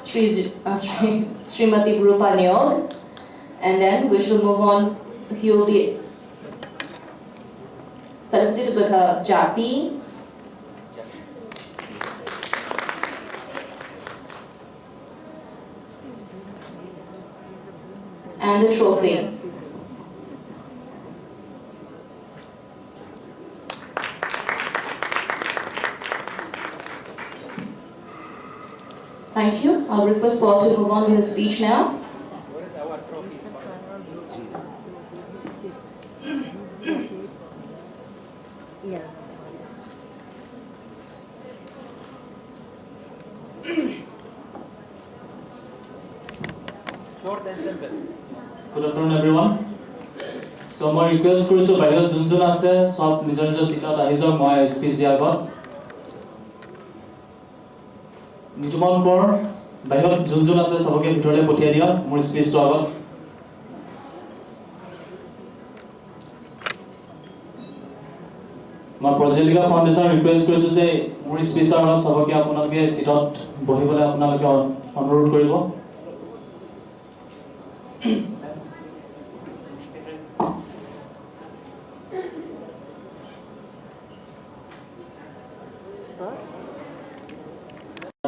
Srimati Rupa Nyog. And then we shall move on. He will be felicitated with a Japi. And a trophy. Thank you. I'll request Paul to move on with his speech now. What is our trophy? Yeah. Short and simple. Good afternoon, everyone. So, my request for you, Bahir Junjun ase, sob nijor nijor seatat ahi jok, moi speech dia agot. Nituman por Bahir Junjun ase, soboke bithore pothiai dia, mor speech to agot. My Projelika Foundation request কৰিছো যে মোৰ স্পীচৰ আগত সবকে আপোনালোকে সিটত বহিবলৈ আপোনালোকে অনুৰোধ কৰিব।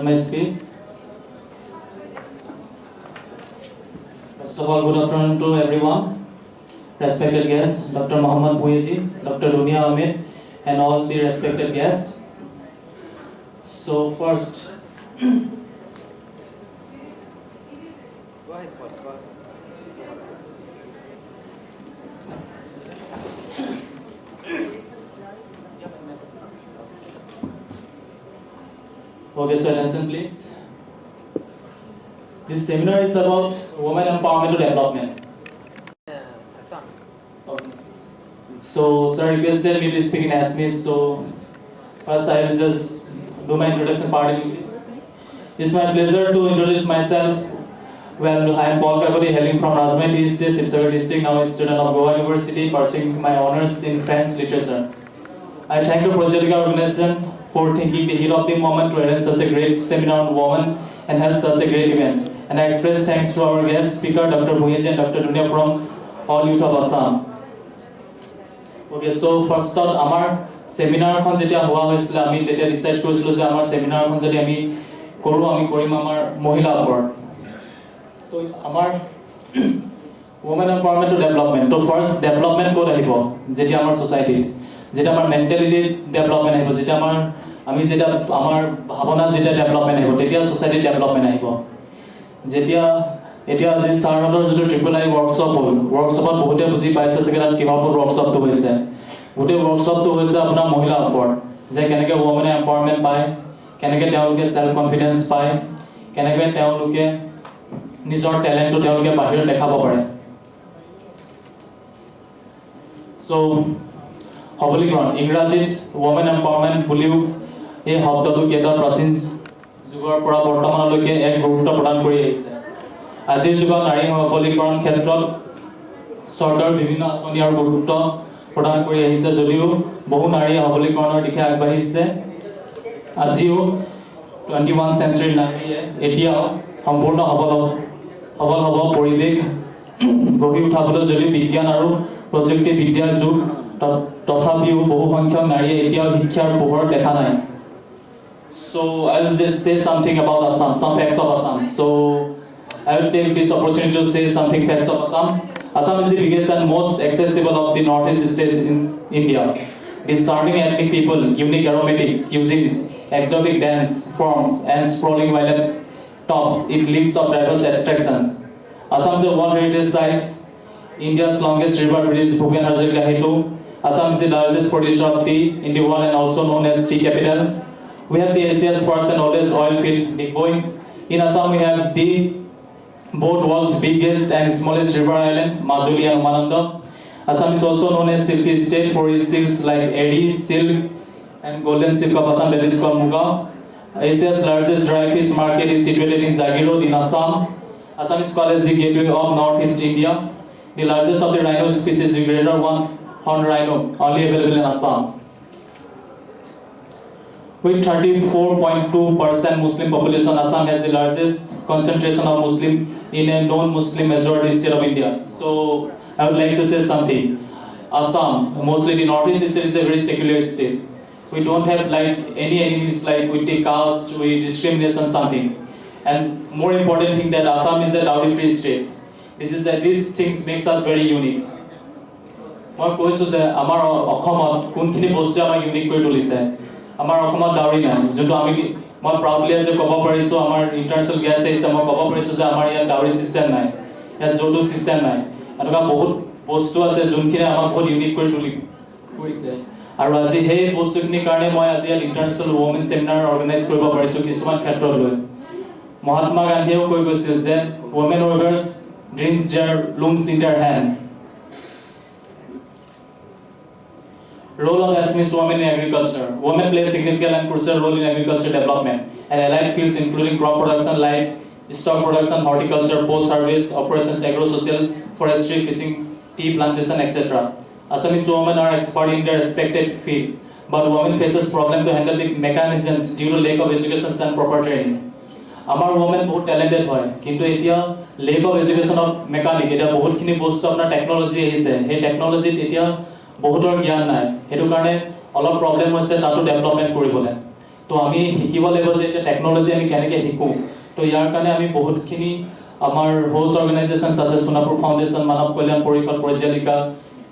My speech. First of all, good afternoon to everyone. Respected guests, Dr. Muhammad Bhuiji, Dr. Dunia Ahmed, and all the respected guests. So first, Go ahead, Paul. Go ahead. okay, so attention please. This seminar is about women empowerment and development. Assam. Okay. So, sir requested me to speak in Assamese, so first I will just do my introduction part in English. It's my pleasure to introduce myself. Well, I am Paul Kakoti, hailing from Rajahmundry State, Sibsagar district, now a student of Goa University, pursuing my honors in French literature. I thank the Projelika organization for thinking the heat of the moment to arrange such a great seminar on women and have such a great event. And I express thanks to our guest speaker, Dr. Bhuiji and Dr. Dunia from all youth of Assam. Okay, so first of all, our seminar kon jetia howa hoisile ami tetia decide korisilo je amar seminar kon jodi ami korim amar mohila upor. So amar women empowerment to development. So first development kod ahibo jetia amar society যেটা আমার mentality development আহিব যেটা আমাৰ আমি যেটা আমাৰ ভাবনা যেটা ডেভেলপমেন্ট আহিব তেতিয়া সোসাইটি ডেভেলপমেন্ট আহিব যেতিয়া এতিয়া আজি সাৰহতৰ যদি ট্ৰিপল আই ওয়ার্কশপ হ'ল ওয়ার্কশপত বহুতে বুজি পাইছে যে তাত কিবা ওপৰত ওয়ার্কশপটো হৈছে গোটেই ওয়ার্কশপটো হৈছে আপোনাৰ মহিলা ওপৰত যে কেনেকৈ ওমেন এম্পাৱাৰমেন্ট পায় কেনেকৈ তেওঁলোকে সেলফ কনফিডেন্স পায় কেনেকৈ তেওঁলোকে নিজৰ টেলেন্টটো তেওঁলোকে বাহিৰত দেখাব পাৰে সো সবলীকৰণ ইংৰাজীত ওমেন এম্পাৱাৰমেন্ট বুলিও এই শব্দটো কেইটা প্ৰাচীন যুগৰ পৰা বৰ্তমানলৈকে এক গুৰুত্ব প্ৰদান কৰি আহিছে আজিৰ যুগত নাৰী সবলীকৰণ ক্ষেত্ৰত চৰকাৰ বিভিন্ন আঁচনি আৰু গুৰুত্ব প্ৰদান কৰি আহিছে যদিও বহু নাৰী সবলীকৰণৰ দিশে আগবাঢ়িছে আজিও 21 চেঞ্চুৰী নাৰীয়ে এতিয়াও সম্পূৰ্ণ সবল হ'ব পৰিৱেশ গঢ়ি উঠাবলৈ যদি বিজ্ঞান আৰু প্ৰযুক্তিবিদ্যাৰ যুগ তথাপিও বহু সংখ্যক নাৰীয়ে এতিয়াও শিক্ষাৰ পোহৰ দেখা নাই So I will just say something about Assam, some facts of Assam. So I will take this opportunity to say something facts of Assam. Assam is the biggest and most accessible of the northeast states in India. Discerning ethnic people, unique aromatic cuisines, exotic dance forms, and sprawling violet tops, it leads of diverse attraction. Assam is a World Heritage Site, India's longest river bridge, Bhupen Hajarika Setu. Assam is the largest producer of tea in the world and also known as tea capital. We have the Asia's first and oldest oil field, Digboi. In Assam, we have the both world's biggest and smallest river island, Majuli and Umananda. Assam is also known as silky state for its silks like Eri, silk, and golden silk of Assam that is called Muga. Asia's largest dry fish market is situated in Jagirod in Assam. Assam is called as the gateway of Northeast India. The largest of the rhino species, the greater one horned rhino, only available in Assam. With 34.2% Muslim population, Assam has the largest concentration of Muslim in a non-Muslim majority state of India. So I would like to say something. Assam, mostly the northeast state, is a very secular state. We don't have like any enemies like we take caste, we discrimination something. And more important thing that Assam is a dowry-free state. These things makes us very unique. মই কৈছোঁ যে আমাৰ অসমত কোনখিনি বস্তু আমাক unique কৰি তুলিছে আমাৰ অসমত ডাউৰি নাই যোনটো মই প্ৰাউডলি আজি ক'ব পাৰিছোঁ আমাৰ ইণ্টাৰনেশ্যনেল গেষ্ট আহিছে মই ক'ব পাৰিছোঁ যে আমাৰ ইয়াত ডাউৰি ছিষ্টেম নাই ইয়াত যৌতুক ছিষ্টেম নাই এনেকুৱা বহুত বস্তু আছে যোনখিনি আমাক বহুত ইউনিক কৰি কৰিছে আৰু আজি সেই বস্তুখিনিৰ কাৰণে মই আজি ইয়াত ইণ্টাৰনেশ্যনেল ৱমেন ছেমিনাৰ অৰ্গেনাইজ কৰিব পাৰিছোঁ কিছুমান ক্ষেত্ৰত লৈ মহাত্মা গান্ধীয়েও কৈ গৈছিল যে women workers dreams their looms in their hand Role of Assamese women in agriculture. Women play a significant and crucial role in agriculture development and allied fields including crop production, livestock production, horticulture, post-harvest, operations, agro-social, forestry, fishing, tea plantation, etc. Assamese women are expert in their respected field, but women faces problem to handle the mechanisms due to lack of education and proper training. Our women বহুত talented হয় কিন্তু এতিয়া lack of education of mechanic এটা বহুতখিনি বস্তু আপোনাৰ technology আহিছে সেই টেকনলজিত এতিয়া বহুতৰ জ্ঞান নাই হেতু কাৰণে অলপ প্ৰবলেম হৈছে তাতো ডেভেলপমেন্ট কৰিবলৈ তো আমি শিকিব লাগিব যে এটা টেকনলজি আমি কেনেকৈ শিকো তো ইয়াৰ কাৰণে আমি বহুতখিনি আমাৰ হোজ অৰ্গানাইজেশনছ আছে সোনাপুৰ ফাউণ্ডেশ্যন মানৱ কল্যাণ পৰিষদ পৰিচালিকা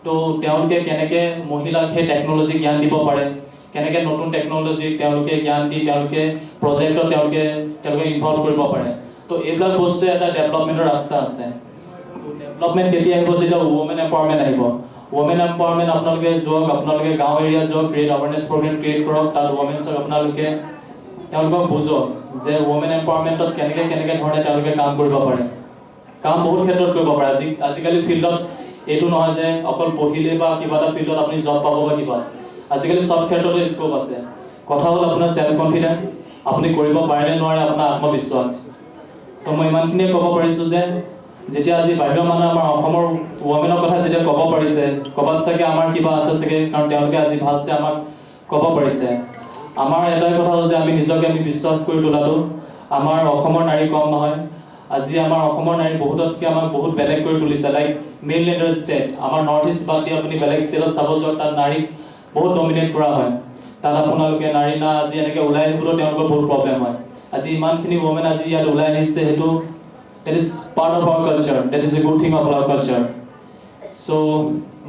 তো তেওঁলোকে কেনেকৈ মহিলাক সেই টেকনলজি জ্ঞান দিব পাৰে কেনেকৈ নতুন টেকনলজি তেওঁলোকে জ্ঞান দি তেওঁলোকে প্ৰজেক্টত তেওঁলোকে ইনভলভ কৰিব পাৰে তো এইবিলাক বস্তু এটা ডেভেলপমেন্টৰ ৰাস্তা আছে ডেভেলপমেন্ট কেতিয়া আহিব যেতিয়া ওমেন এম্পাৱাৰমেন্ট আহিব women empowerment আপোনালোকে যোগ আপোনালোকে গাঁও এৰিয়া যোগ ক্ৰিয়েট অৱেৰনেছ প্ৰগ্ৰাম ক্ৰিয়েট কৰক তাৰ ওমেনছক আপোনালোকে তেওঁলোকক বুজক যে ওমেন এম্পাৱাৰমেণ্টত কেনেকৈ ধৰণে তেওঁলোকে কাম কৰিব পাৰে কাম বহুত ক্ষেত্ৰত কৰিব পাৰে আজিকালি ফিল্ডত এইটো নহয় যে অকল পঢ়িলে বা কিবা এটা ফিল্ডত আপুনি জব পাব বা কিবা আজিকালি সব ক্ষেত্ৰতে স্কোপ আছে কথা হ'ল আপোনাৰ সেল্ফ কনফিডেন্স আপুনি কৰিব পাৰে নে নোৱাৰে আপোনাৰ আত্মবিশ্বাস তো মই ইমানখিনিয়ে ক'ব পাৰিছোঁ যে যেতিয়া আজি বাহিৰৰ মানুহ আমাৰ অসমৰ ওমেনৰ কথা যেতিয়া ক'ব পাৰিছে ক'বাত চাগে আমাৰ কিবা আছে চাগে কাৰণ তেওঁলোকে আজি ভালছে আমাক ক'ব পাৰিছে আমাৰ এটাই কথা হ'ল যে আমি নিজকে বিশ্বাস কৰি তোলাটো আমাৰ অসমৰ নাৰী কম নহয় আজি আমাৰ অসমৰ নাৰী বহুততকৈ আমাক বহুত বেলেগ কৰি তুলিছে লাইক মেইন লেণ্ডাৰ ষ্টেট আমাৰ নৰ্থ ইষ্ট বাদ দি আপুনি বেলেগ ষ্টেটত চাব যাওক তাত নাৰীক বহুত ডমিনেট কৰা হয় তাত আপোনালোকে নাৰী না আজি এনেকৈ ওলাই আহিবলৈও তেওঁলোকৰ বহুত প্ৰব্লেম হয় আজি ইমানখিনি ওমেন আজি ইয়াত ওলাই আহিছে সেইটো that is part of our culture that is a good thing of our culture so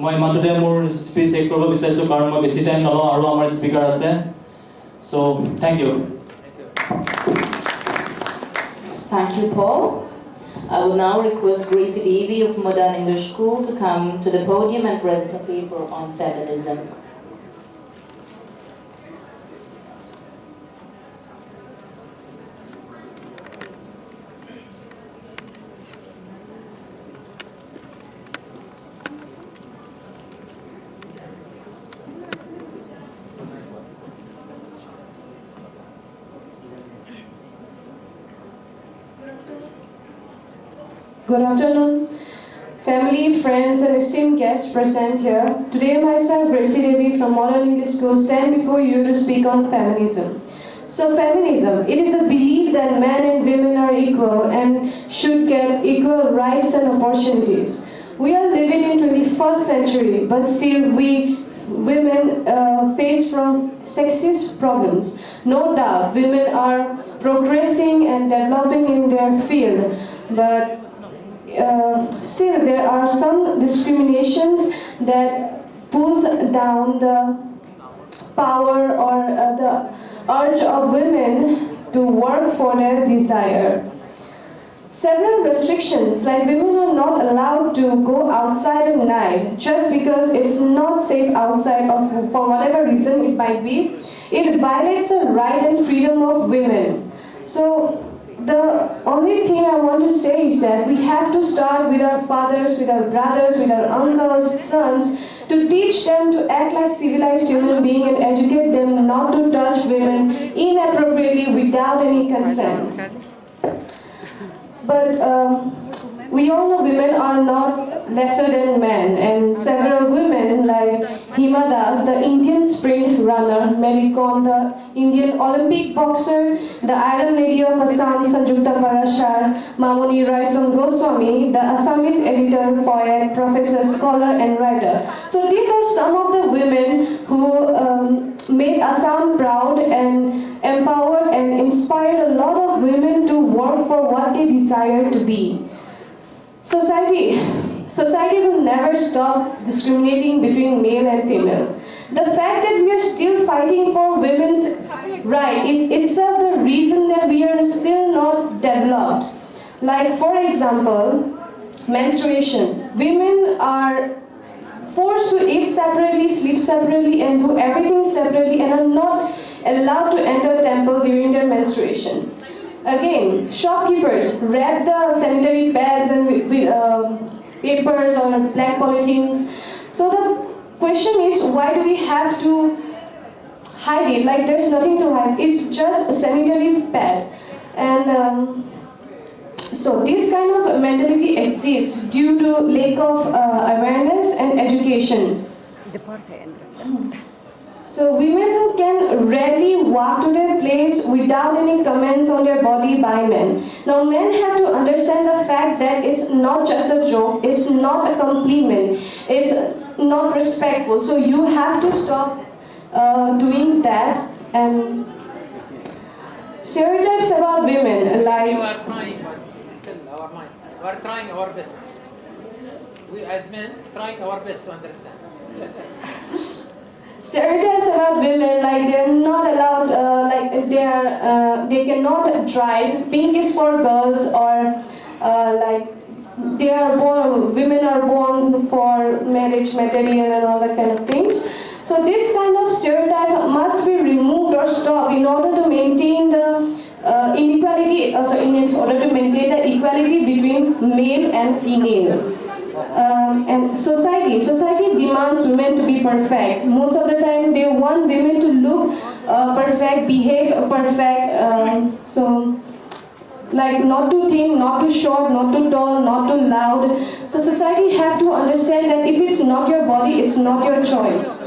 মই ইমানতে মোৰ স্পিচ এক কৰিব বিচাৰিছো কাৰণ মই বেছি টাইম নলওঁ আৰু আমাৰ স্পিকাৰ আছে so thank you Thank you, Paul. I will now request Gracie Devi of Modern English School to come to the podium and present a paper on feminism. Good afternoon, family, friends, and esteemed guests present here. Today, myself, Gracie Devi from Modern English School, stand before you to speak on feminism. So, feminism, it is the belief that men and women are equal and should get equal rights and opportunities. We are living in 21st century, but still women face from sexist problems. No doubt, women are progressing and developing in their field, but still there are some discriminations that pulls down the power or the urge of women to work for their desire. Several restrictions, like women are not allowed to go outside at night just because it's not safe outside or for whatever reason it might be. It violates the right and freedom of women. So the only thing I want to say is that we have to start with our fathers, with our brothers, with our uncles, sons, to teach them to act like civilized human beings and educate them not to touch women inappropriately without any consent. But we all know women are not lesser than men, and several women like Hima Das, the Indian sprint runner, Mary Kom, the Indian Olympic boxer, the Iron Lady of Assam, Sanjukta Parashar, Mamoni Raisam Goswami, the Assamese editor, poet, professor, scholar, and writer. So these are some of the women who made Assam proud and empowered and inspired a lot of women to work for what they desire to be. Society will never stop discriminating between male and female. The fact that we are still fighting for women's right is itself the reason that we are still not developed. Like, for example, menstruation. Women are forced to eat separately, sleep separately, and do everything separately, and are not allowed to enter temple during their menstruation. Again, shopkeepers wrap the sanitary pads and with papers or black polythenes. So the question is, why do we have to hide it? Like, there's nothing to hide. It's just a sanitary pad. And so this kind of mentality exists due to lack of awareness and education. The part I understand. So women can rarely walk to their place without any comments on their body by men. Now men have to understand the fact that it's not just a joke, it's not a compliment, it's not respectful. So you have to stop doing that. And stereotypes about women, You like are trying, but still our mind. We are trying our best. We as men trying our best to understand. stereotypes about women, like they're not allowed, like they cannot drive. Pink is for girls, or like they are born. Women are born for marriage material and all that kind of things. So this kind of stereotype must be removed or stopped in order to maintain the inequality. Also, in order to maintain the equality between male and female. And society demands women to be perfect. Most of the time, they want women to look perfect, behave perfect. So, like not too thin, not too short, not too tall, not too loud. So society have to understand that if it's not your body, it's not your choice.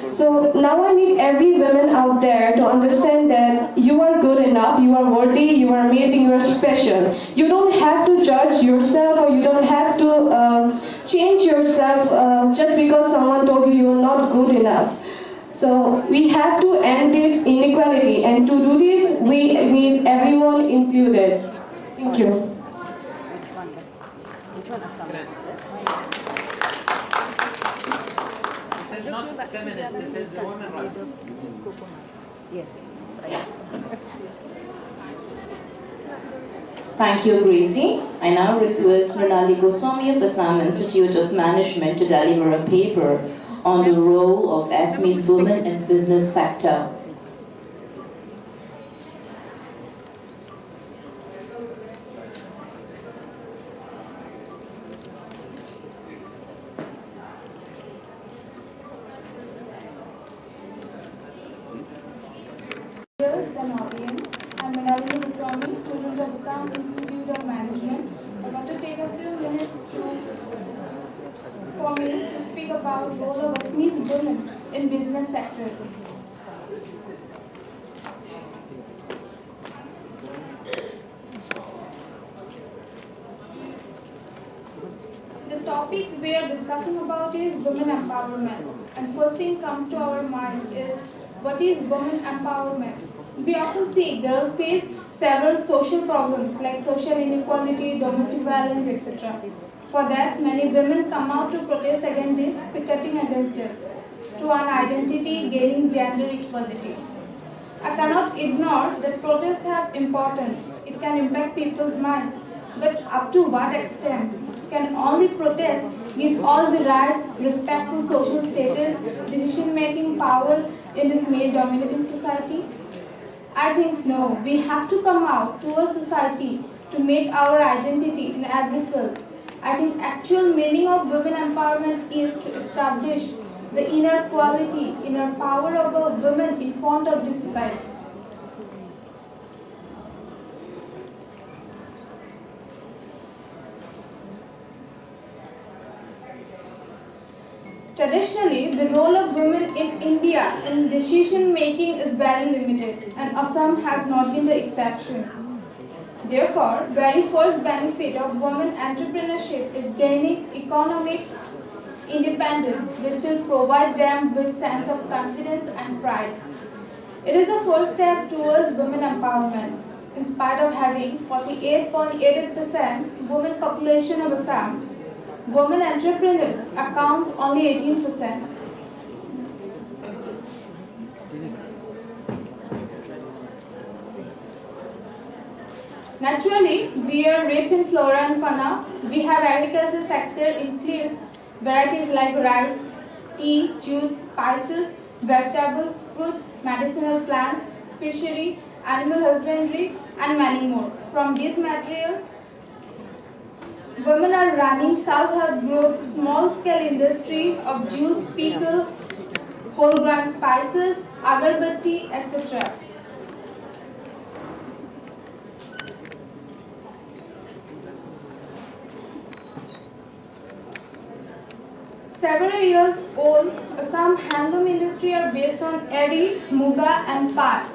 So now I need every woman out there to understand that you are good enough, you are worthy, you are amazing, you are special. You don't have to judge yourself, or you don't have to change yourself just because someone told you you are not good enough. So we have to end this inequality, and to do this, we need everyone included. Thank you. Which one? Excellent. This is not feminist, this is women right. Yes. Thank you, Gracie. I now request Mrinali Goswami of Assam Institute of Management to deliver a paper on the role of Assamese women in business sector. Viewers and audience, I'm Mrinali Goswami, student of Assam Institute of Management. I want to take a few minutes for me to speak about role of Assamese women in business sector. The topic we are discussing about is women empowerment. And first thing comes to our mind is, what is women empowerment? We often see girls face several social problems like social inequality, domestic violence, etc. For that, many women come out to protest against this, picketing against this, to an identity gaining gender equality. I cannot ignore that protests have importance. It can impact people's mind. But up to what extent? Can only protest give all the rights, respectful social status, decision-making power in this male-dominating society? I think no. We have to come out to a society to make our identity in every field. I think actual meaning of women empowerment is to establish the inner quality, inner power of a woman in front of the society. Traditionally, the role of women in India in decision making is very limited, and Assam has not been the exception. Therefore, very first benefit of women entrepreneurship is gaining economic independence, which will provide them with sense of confidence and pride. It is the first step towards women empowerment. In spite of having 48.88% women population of Assam, women entrepreneurs accounts only 18%. Naturally, we are rich in flora and fauna. We have agriculture sector includes varieties like rice, tea, jute, spices, vegetables, fruits, medicinal plants, fishery, animal husbandry, and many more. From this material, women are running self-help group, small-scale industry of juice, pickle, whole grain spices, agarbatti, etc. Several years old, Assam handloom industry are based on eri, muga and pat,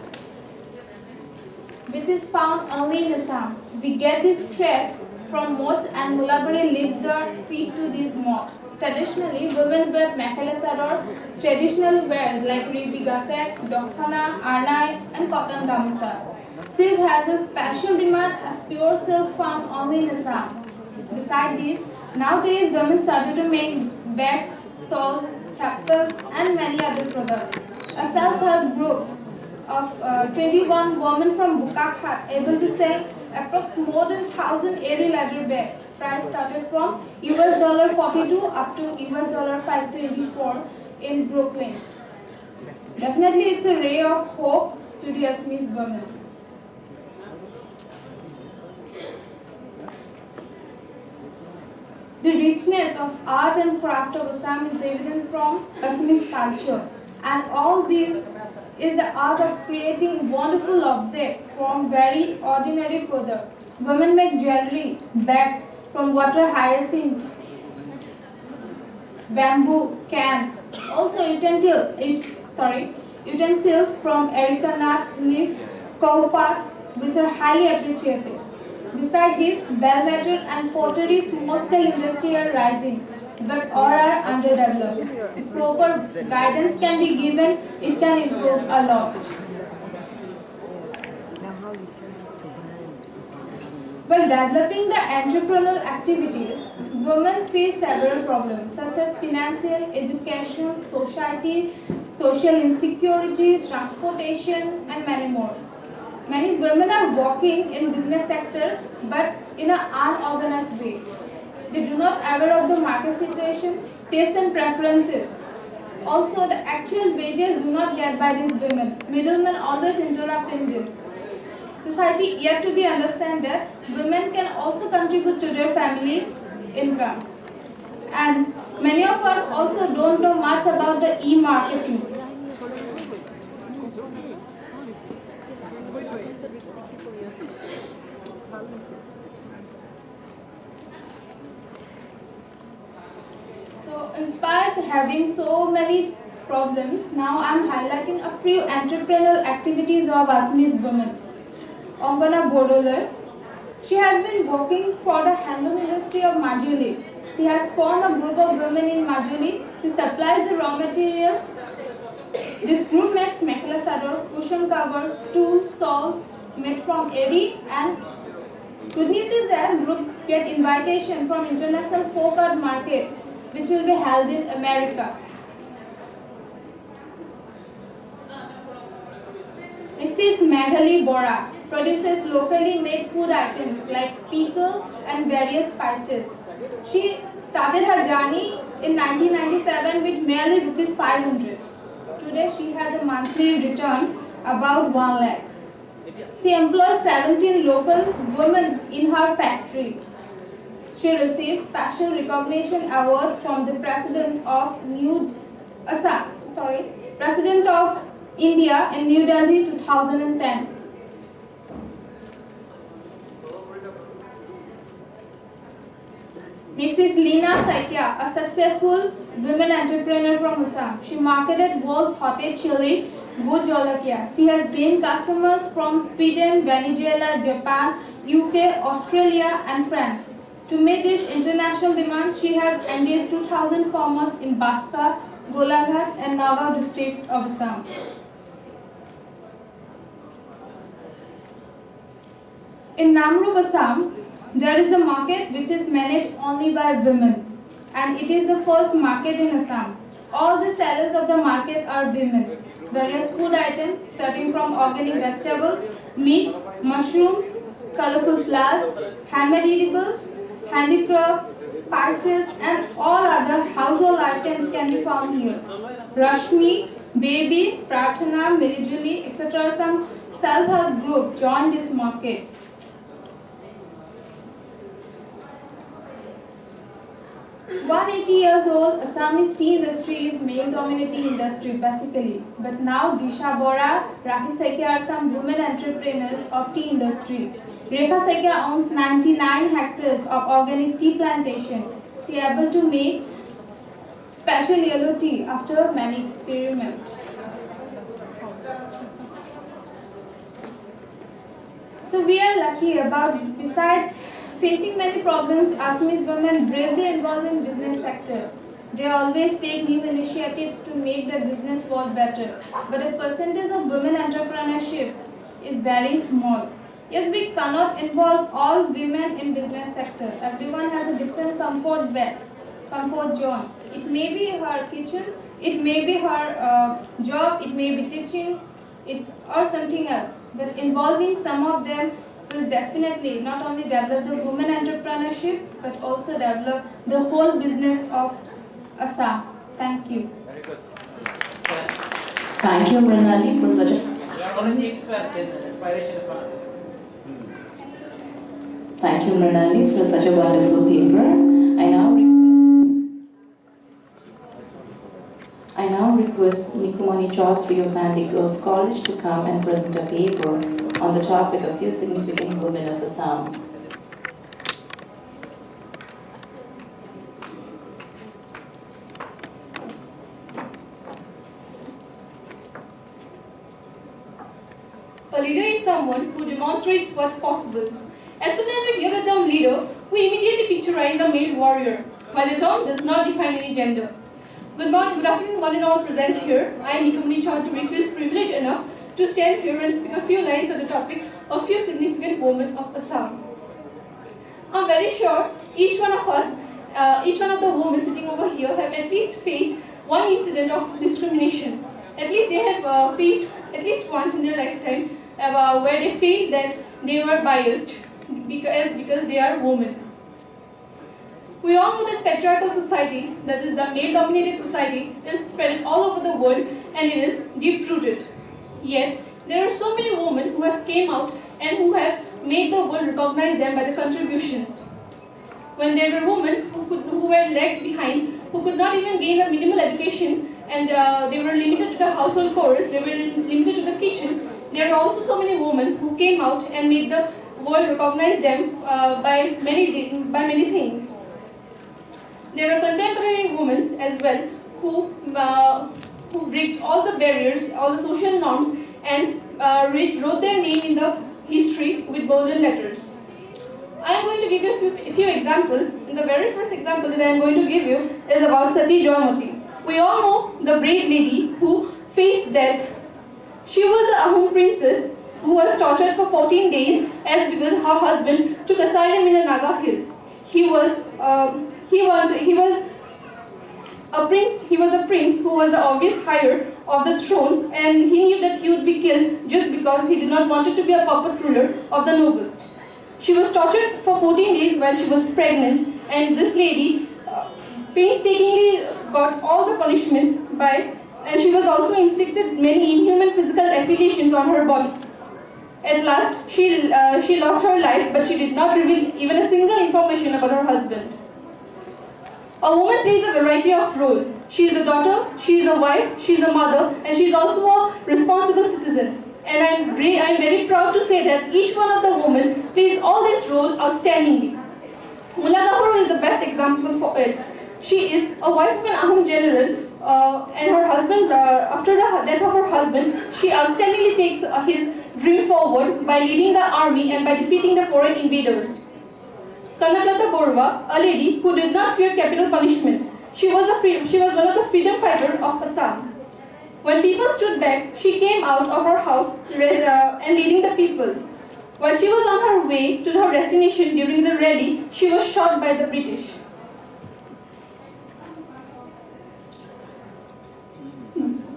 which is found only in Assam. We get this thread from moths and mulberry leaves are feed to these moths. Traditionally, women wear mekhela sador, traditional wears like ribi gasek, dokhana, arnai and cotton gamusa. Silk has a special demand as pure silk found only in Assam. Besides this, nowadays women started to make bags, shawls, chapels and many other products. A self-help group of 21 women from Bukak are able to sell approx more than 1,000 airy leather bag. Price started from $42 up to $524 in Brooklyn. Definitely it's a ray of hope to the Assamese women. The richness of art and craft of Assam is evident from Assamese culture, and all these is the art of creating wonderful objects from very ordinary products. Women make jewelry, bags from water hyacinth, bamboo, can. Also utensils from erica nut, leaf, cowpat, which are highly appreciated. Besides this, bell-metal and pottery small-scale industry are rising, but all are underdeveloped. If proper guidance can be given, it can improve a lot. Now how you turn it to brand. While developing the entrepreneurial activities, women face several problems such as financial, education, society, social insecurity, transportation, and many more. Many women are working in business sector but in an unorganized way. They do not aware of the market situation, tastes and preferences. Also, the actual wages do not get by these women. Middlemen always interrupt in this. Society yet to be understand that women can also contribute to their family income. And many of us also don't know much about the e-marketing. So, in spite of having so many problems, now I am highlighting a few entrepreneurial activities of Assamese women. Angana Bodole, she has been working for the handloom industry of Majuli. She has formed a group of women in Majuli. She supplies the raw material. This group makes mekhela sador, cushion covers, stools, shawls made from eri, and good news is that group get invitation from international folk art market, which will be held in America. Next is Magali Bora, produces locally made food items like pickle and various spices. She started her journey in 1997 with merely rupees 500. Today she has a monthly return about 1 lakh. She employs 17 local women in her factory. She received special recognition award from the President of India in New Delhi 2010. Next is Lina Saikia, a successful women entrepreneur from Assam. She marketed world's hottest chili, Good Jolakia. She has gained customers from Sweden, Venezuela, Japan, UK, Australia, and France. To meet this international demand, she has engaged 2,000 farmers in Baska, Golaghat, and Nagaon district of Assam. In Namrup, Assam, there is a market which is managed only by women, and it is the first market in Assam. All the sellers of the market are women. Various food items starting from organic vegetables, meat, mushrooms, colorful flowers, handmade edibles, handicrafts, spices, and all other household items can be found here. Rashmi, Baby, Pratana, Milijuli, etc. Some self-help group joined this market. 180 years old, Assamese tea industry is male-dominating industry basically. But now Disha Bora, Rakhi Saikia are some women entrepreneurs of tea industry. Rekha Saikia owns 99 hectares of organic tea plantation. She is able to make special yellow tea after many experiments. So we are lucky about, besides facing many problems, Assamese women bravely involved in business sector. They always take new initiatives to make their business world better. But the percentage of women entrepreneurship is very small. Yes, we cannot involve all women in business sector. Everyone has a different comfort base, comfort zone. It may be her kitchen, it may be her job, it may be teaching, or something else. But involving some of them will definitely not only develop the women entrepreneurship but also develop the whole business of Assam. Thank you. Very good. Thank you, Mrinali, for such a You are already expert in inspiration economy. Thank you, Mrinali, for such a wonderful paper. I now request Nikumani Chaudhary of Andy Girls College to come and present a paper on the topic of few significant women of Assam. A leader is someone who demonstrates what's possible. As soon as we hear the term leader, we immediately picturize a male warrior, while the term does not define any gender. Good morning, good afternoon, one and all present here. I am Nikumani Chaudhary, feels privileged enough to stand here and speak a few lines on the topic of few significant women of Assam. I'm very sure each one of us, each one of the women sitting over here have at least faced one incident of discrimination. At least they have faced at least once in their lifetime where they feel that they were biased because they are women. We all know that patriarchal society, that is a male-dominated society, is spread all over the world and it is deep-rooted. Yet, there are so many women who have came out and who have made the world recognize them by the contributions. When there were women who were left behind, who could not even gain a minimal education and they were limited to the household chores, they were limited to the kitchen, there are also so many women who came out and made the world recognize them by many things. There are contemporary women as well who break all the barriers, all the social norms, and wrote their name in the history with golden letters. I am going to give you a few examples. The very first example that I am going to give you is about Sati Joymati. We all know the brave lady who faced death. She was a Ahom princess who was tortured for 14 days as because her husband took asylum in the Naga hills. He was a prince who was the obvious heir of the throne, and he knew that he would be killed just because he did not want to be a puppet ruler of the nobles. She was tortured for 14 days while she was pregnant, and this lady painstakingly got all the punishments and she was also inflicted many inhuman physical affiliations on her body. At last, she lost her life, but she did not reveal even a single information about her husband. A woman plays a variety of roles. She is a daughter, she is a wife, she is a mother, and she is also a responsible citizen. And I am very proud to say that each one of the women plays all these roles outstandingly. Mulagahuru is the best example for it. She is a wife of an Ahom general, and her husband, after the death of her husband, she outstandingly takes his dream forward by leading the army and by defeating the foreign invaders. Kanaklata Borwa, a lady who did not fear capital punishment. She was one of the freedom fighters of Assam. When people stood back, she came out of her house and leading the people. While she was on her way to her destination during the rally, she was shot by the British.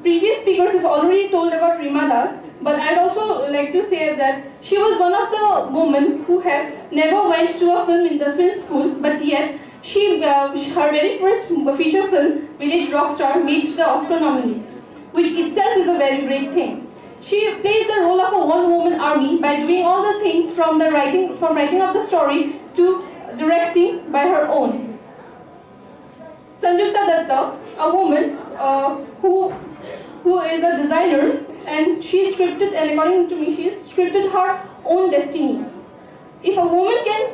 Previous speakers have already told about Rima Das, but I'd also like to say that she was one of the women who have never went to a film school, but yet her very first feature film, Village Rockstar, made to the Oscar nominees, which itself is a very great thing. She plays the role of a one-woman army by doing all the things from writing of the story to directing by her own. Sanjukta Datta, a woman who is a designer, and she scripted, and according to me, she scripted her own destiny. If a woman can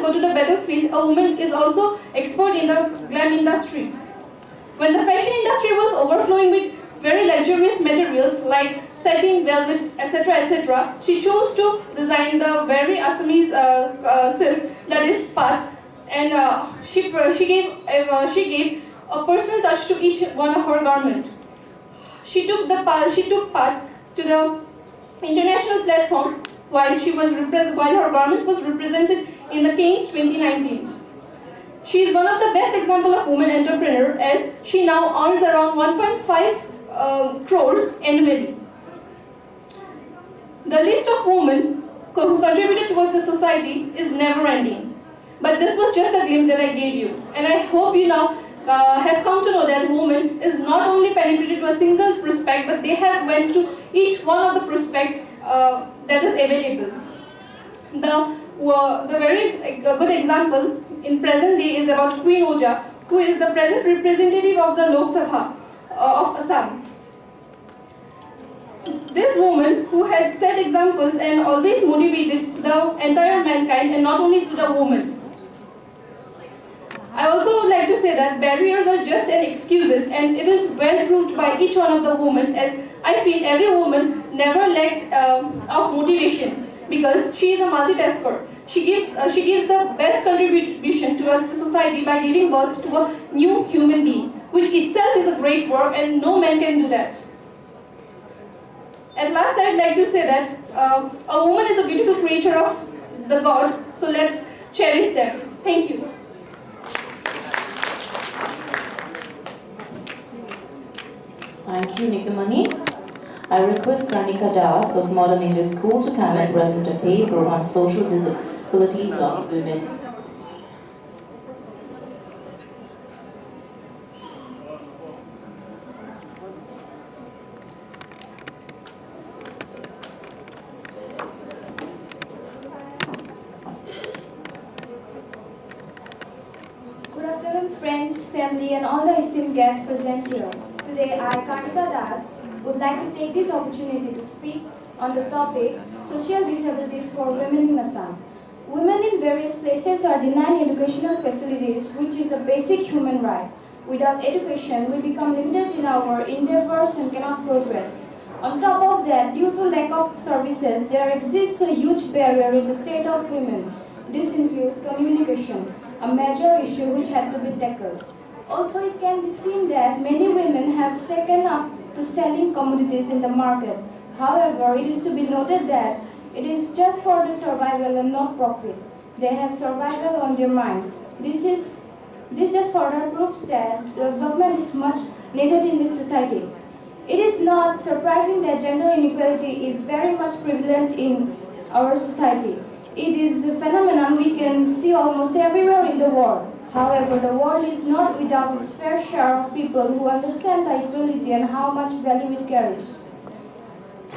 go to the battlefield, a woman is also expert in the glam industry. When the fashion industry was overflowing with very luxurious materials like satin, velvet, etc., she chose to design the very Assamese silk, that is pat, and she gave a personal touch to each one of her garment. She took part to the international platform while her garment was represented in the King's 2019. She is one of the best examples of woman entrepreneur, as she now earns around 1.5 crores annually. The list of women who contributed towards the society is never ending. But this was just a glimpse that I gave you, and I hope you now have come to know that women is not only penetrated to a single prospect, but they have went to each one of the prospect that is available. The very good example in present day is about Queen Oja, who is the present representative of the Lok Sabha of Assam. This woman who had set examples and always motivated the entire mankind, and not only to the woman. I also would like to say that barriers are just an excuses, and it is well proved by each one of the women, as I feel every woman never lacked of motivation, because she is a multitasker. She gives the best contribution towards the society by giving birth to a new human being, which itself is a great work, and no man can do that. At last, I'd like to say that a woman is a beautiful creature of the God, so let's cherish them. Thank you. Thank you, Nikamani. I request Pranika Das of Modern English School to come and present a paper on social disabilities of women. Good afternoon, friends, family, and all the esteemed guests present here. Today, I, Karnika Das, would like to take this opportunity to speak on the topic social disabilities for women in Assam. Women in various places are denied educational facilities, which is a basic human right. Without education, we become limited in our endeavors and cannot progress. On top of that, due to lack of services, there exists a huge barrier in the state of women. This includes communication, a major issue which had to be tackled. Also, it can be seen that many women have taken up to selling commodities in the market. However, it is to be noted that it is just for the survival and not profit. They have survival on their minds. This just further proves that development is much needed in this society. It is not surprising that gender inequality is very much prevalent in our society. It is a phenomenon we can see almost everywhere in the world. However, the world is not without its fair share of people who understand the equality and how much value it carries.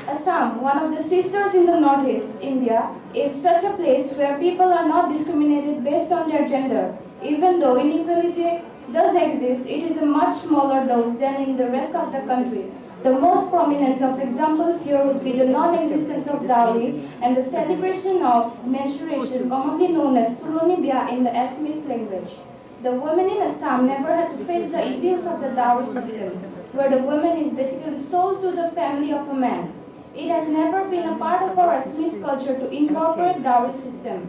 Assam, one of the sisters in the northeast India, is such a place where people are not discriminated based on their gender. Even though inequality does exist, it is a much smaller dose than in the rest of the country. The most prominent of examples here would be the non-existence of dowry and the celebration of menstruation, commonly known as Tuloni Bia in the Assamese language. The women in Assam never had to face the evils of the dowry system, where the woman is basically sold to the family of a man. It has never been a part of our Assamese culture to incorporate dowry system.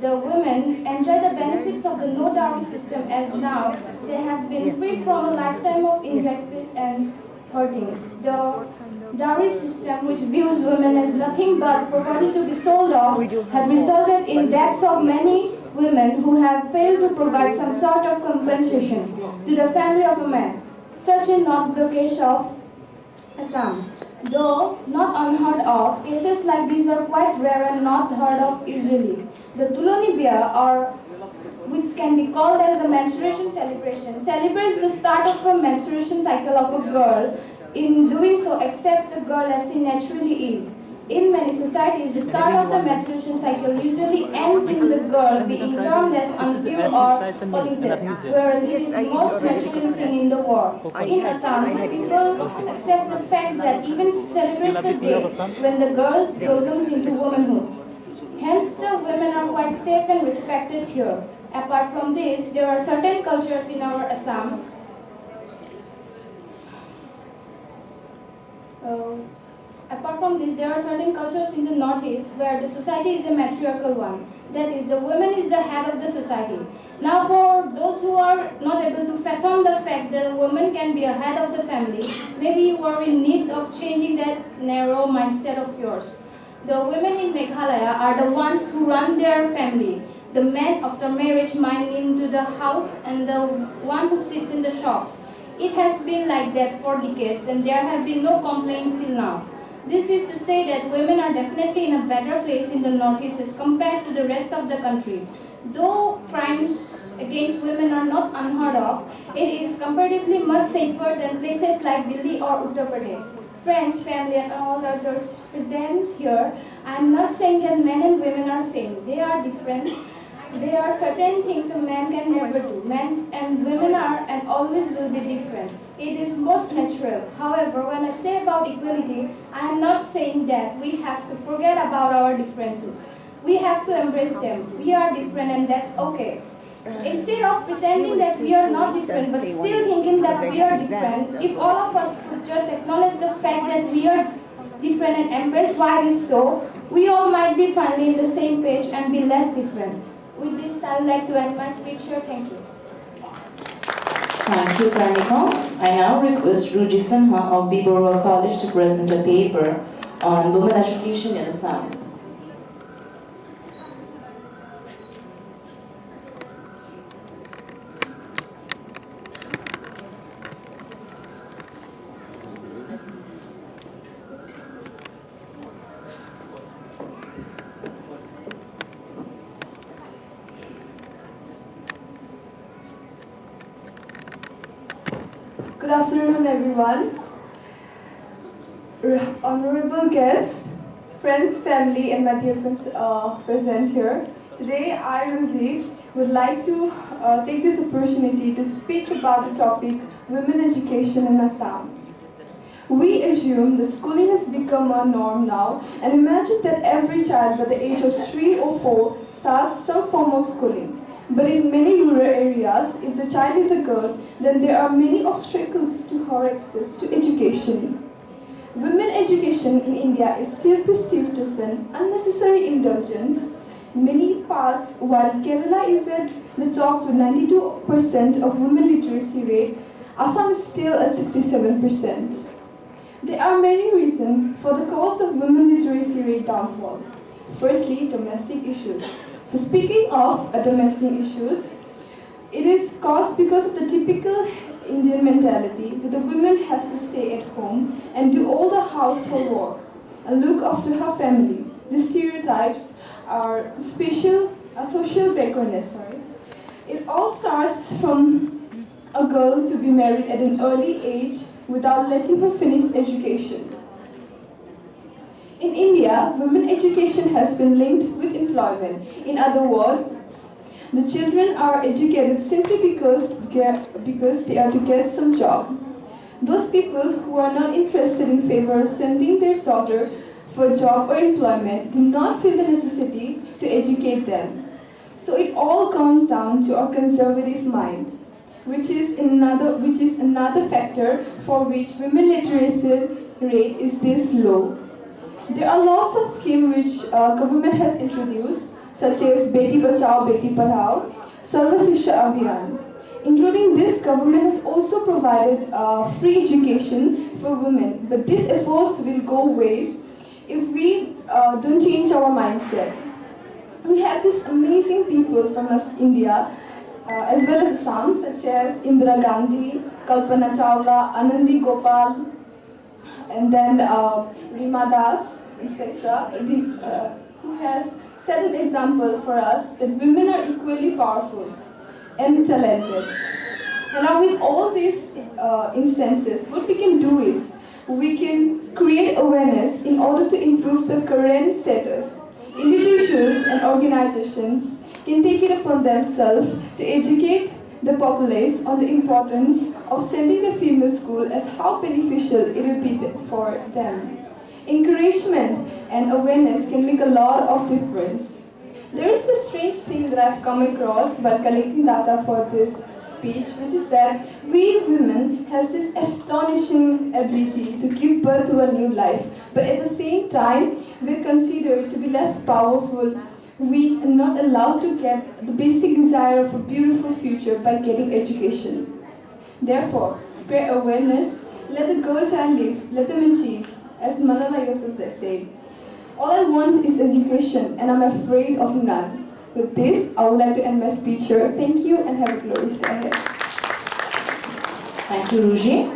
The women enjoy the benefits of the no dowry system as now they have been free from a lifetime of injustice and hurtings. The dowry system, which views women as nothing but property to be sold off, have resulted in deaths of many women who have failed to provide some sort of compensation to the family of a man. Such is not the case of Assam. Though not unheard of, cases like these are quite rare and not heard of usually. The Tuloni Bia, or which can be called as the menstruation celebration, celebrates the start of a menstruation cycle of a girl. In doing so, accepts the girl as she naturally is. In many societies, the start of the menstruation cycle usually ends in the girl being termed as impure or polluted, whereas it is the most natural thing in the world. In Assam, people accept the fact that even celebrates the day when the girl blossoms into womanhood. Hence, the women are quite safe and respected here. Apart from this, there are certain cultures in our Assam. Apart from this, there are certain cultures in the northeast where the society is a matriarchal one. That is, the woman is the head of the society. Now, for those who are not able to fathom the fact that a woman can be a head of the family, maybe you are in need of changing that narrow mindset of yours. The women in Meghalaya are the ones who run their family. The man after marriage mining into the house and the one who sits in the shops. It has been like that for decades and there have been no complaints till now. This is to say that women are definitely in a better place in the northeast as compared to the rest of the country. Though crimes against women are not unheard of, it is comparatively much safer than places like Delhi or Uttar Pradesh. Friends, family and all others present here, I am not saying that men and women are same. They are different. There are certain things a man can never do. Men and women are and always will be different. It is most natural. However, when I say about equality, I am not saying that we have to forget about our differences. We have to embrace them. We are different and that's okay. Instead of pretending that we are not different but still thinking that we are different, if all of us could just acknowledge the fact that we are different and embrace why it is so, we all might be finally in the same page and be less different. With this, I would like to end my speech here. Thank you. Thank you, Karnika. I now request Ruji Sinha of Bibora College to present a paper on women education in Assam. Good afternoon, everyone. Honorable guests, friends, family, and my dear friends present here. Today, I, Ruzi, would like to take this opportunity to speak about the topic women education in Assam. We assume that schooling has become a norm now and imagine that every child by the age of 3 or 4 starts some form of schooling. But in many rural areas, if the child is a girl, then there are many obstacles to her access to education. Women education in India is still perceived as an unnecessary indulgence. Many parts, while Kerala is at the top with 92% of women literacy rate, Assam is still at 67%. There are many reasons for the cause of women literacy rate downfall. Firstly, domestic issues. So speaking of domestic issues, it is caused because of the typical Indian mentality that the woman has to stay at home and do all the household works and look after her family. These stereotypes are social backwardness. It all starts from a girl to be married at an early age without letting her finish education. In India, women education has been linked with employment. In other words, the children are educated simply because they are to get some job. Those people who are not interested in favor of sending their daughter for a job or employment do not feel the necessity to educate them. So it all comes down to our conservative mind, which is another factor for which women literacy rate is this low. There are lots of schemes which government has introduced, such as Beti Bachao, Beti Padhao, Sarva Shiksha Abhiyan. Including this, government has also provided free education for women, but these efforts will go waste if we don't change our mindset. We have these amazing people from India, as well as Assam, such as Indira Gandhi, Kalpana Chawla, Anandi Gopal, and then Rima Das, etc., who has set an example for us that women are equally powerful and talented. And now with all these instances, what we can do is we can create awareness in order to improve the current status. Individuals and organizations can take it upon themselves to educate the populace on the importance of sending the female school as how beneficial it will be for them. Encouragement and awareness can make a lot of difference. There is this strange thing that I've come across while collecting data for this speech, which is that we women has this astonishing ability to give birth to a new life, but at the same time, we're considered to be less powerful, weak, and not allowed to get the basic desire of a beautiful future by getting education. Therefore, spread awareness, let the girl child live, let them achieve, as Malala Yousafzai said. All I want is education, and I'm afraid of none. With this, I would like to end my speech here. Thank you, and have a glorious day ahead. Thank you, Ruji.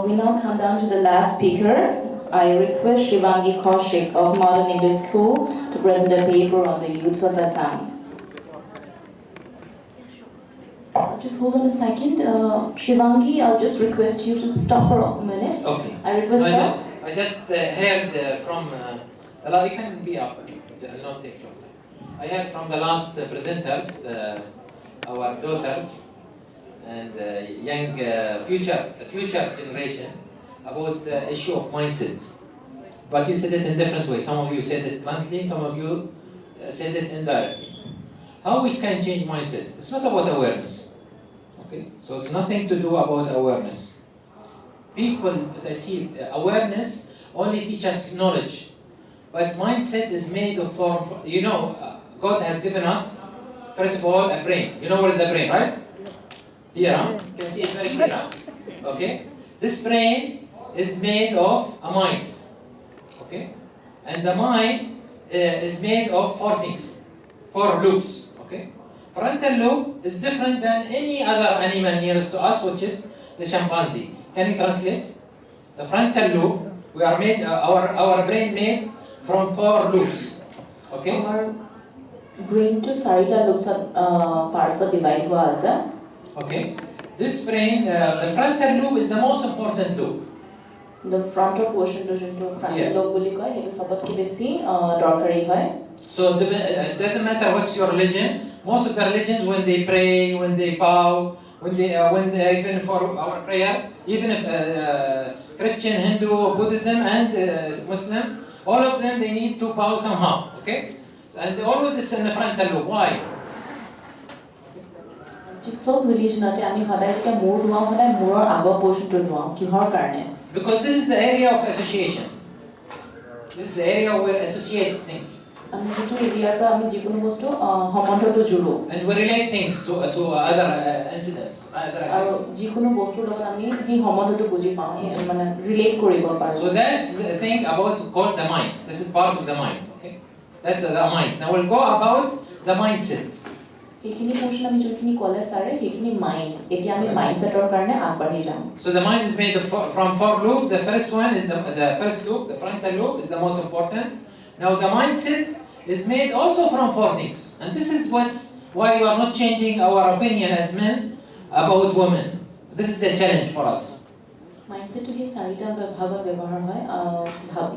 We now come down to the last speaker. I request Shivangi Kaushik of Modern English School to present a paper on the youths of Assam. Just hold on a second. Shivangi, I'll just request you to stop for a minute. Okay. I request that. I just heard from it can be up. It will not take long time. I heard from the last presenters, our daughters and young future generation about the issue of mindset. But you said it in different ways. Some of you said it bluntly, some of you said it indirectly. How we can change mindset? It's not about awareness. Okay, so it's nothing to do about awareness. People, I see, awareness only teaches knowledge, but mindset is made of form. God has given us, first of all, a brain. You know what is the brain, right? Here, huh? You can see it very clear. Huh? Okay, this brain is made of a mind. Okay, and the mind is made of four things, four loops. Okay, frontal lobe is different than any other animal nearest to us, which is the chimpanzee. Can you translate? The frontal lobe, we are made, our brain made from four loops. Okay? Our brain to sarita loops are parts of divide hua ase. Okay. This brain, the frontal lobe is the most important lobe. The frontal portion to frontal Yeah. lobe boli koi, hetu sabotke beshi dorkari hoy. So it doesn't matter what's your religion. Most of the religions, when they pray, when they bow, when they even for our prayer, even if Christian, Hindu, Buddhism, and Muslim, all of them they need to bow somehow. Okay, and always it's in the frontal lobe. Why? Sob religion ate ami hodai jeka mur duwa hodai muror agor portion to duwa kihor karone. Because this is the area of association. This is the area where associate things. Ami hetu area to ami jikono bostu homondo to juro. And we relate things to other incidents, other activities. Jikono bostu logot ami hi homondo to buji pao mane relate koribo paro. So that's the thing about called the mind. This is part of the mind. Okay, that's the mind. Now we'll go about the mindset. Hekhini portion ami jokhini kole sare hekhini mind. Eti ami mindset or karone agbadhi jam. So the mind is made of from four loops. The first one is the first loop, the frontal lobe is the most important. Now the mindset is made also from four things, and this is why you are not changing our opinion as men about women. This is the challenge for us. Mindset to he sarita bhagot byabohar hoy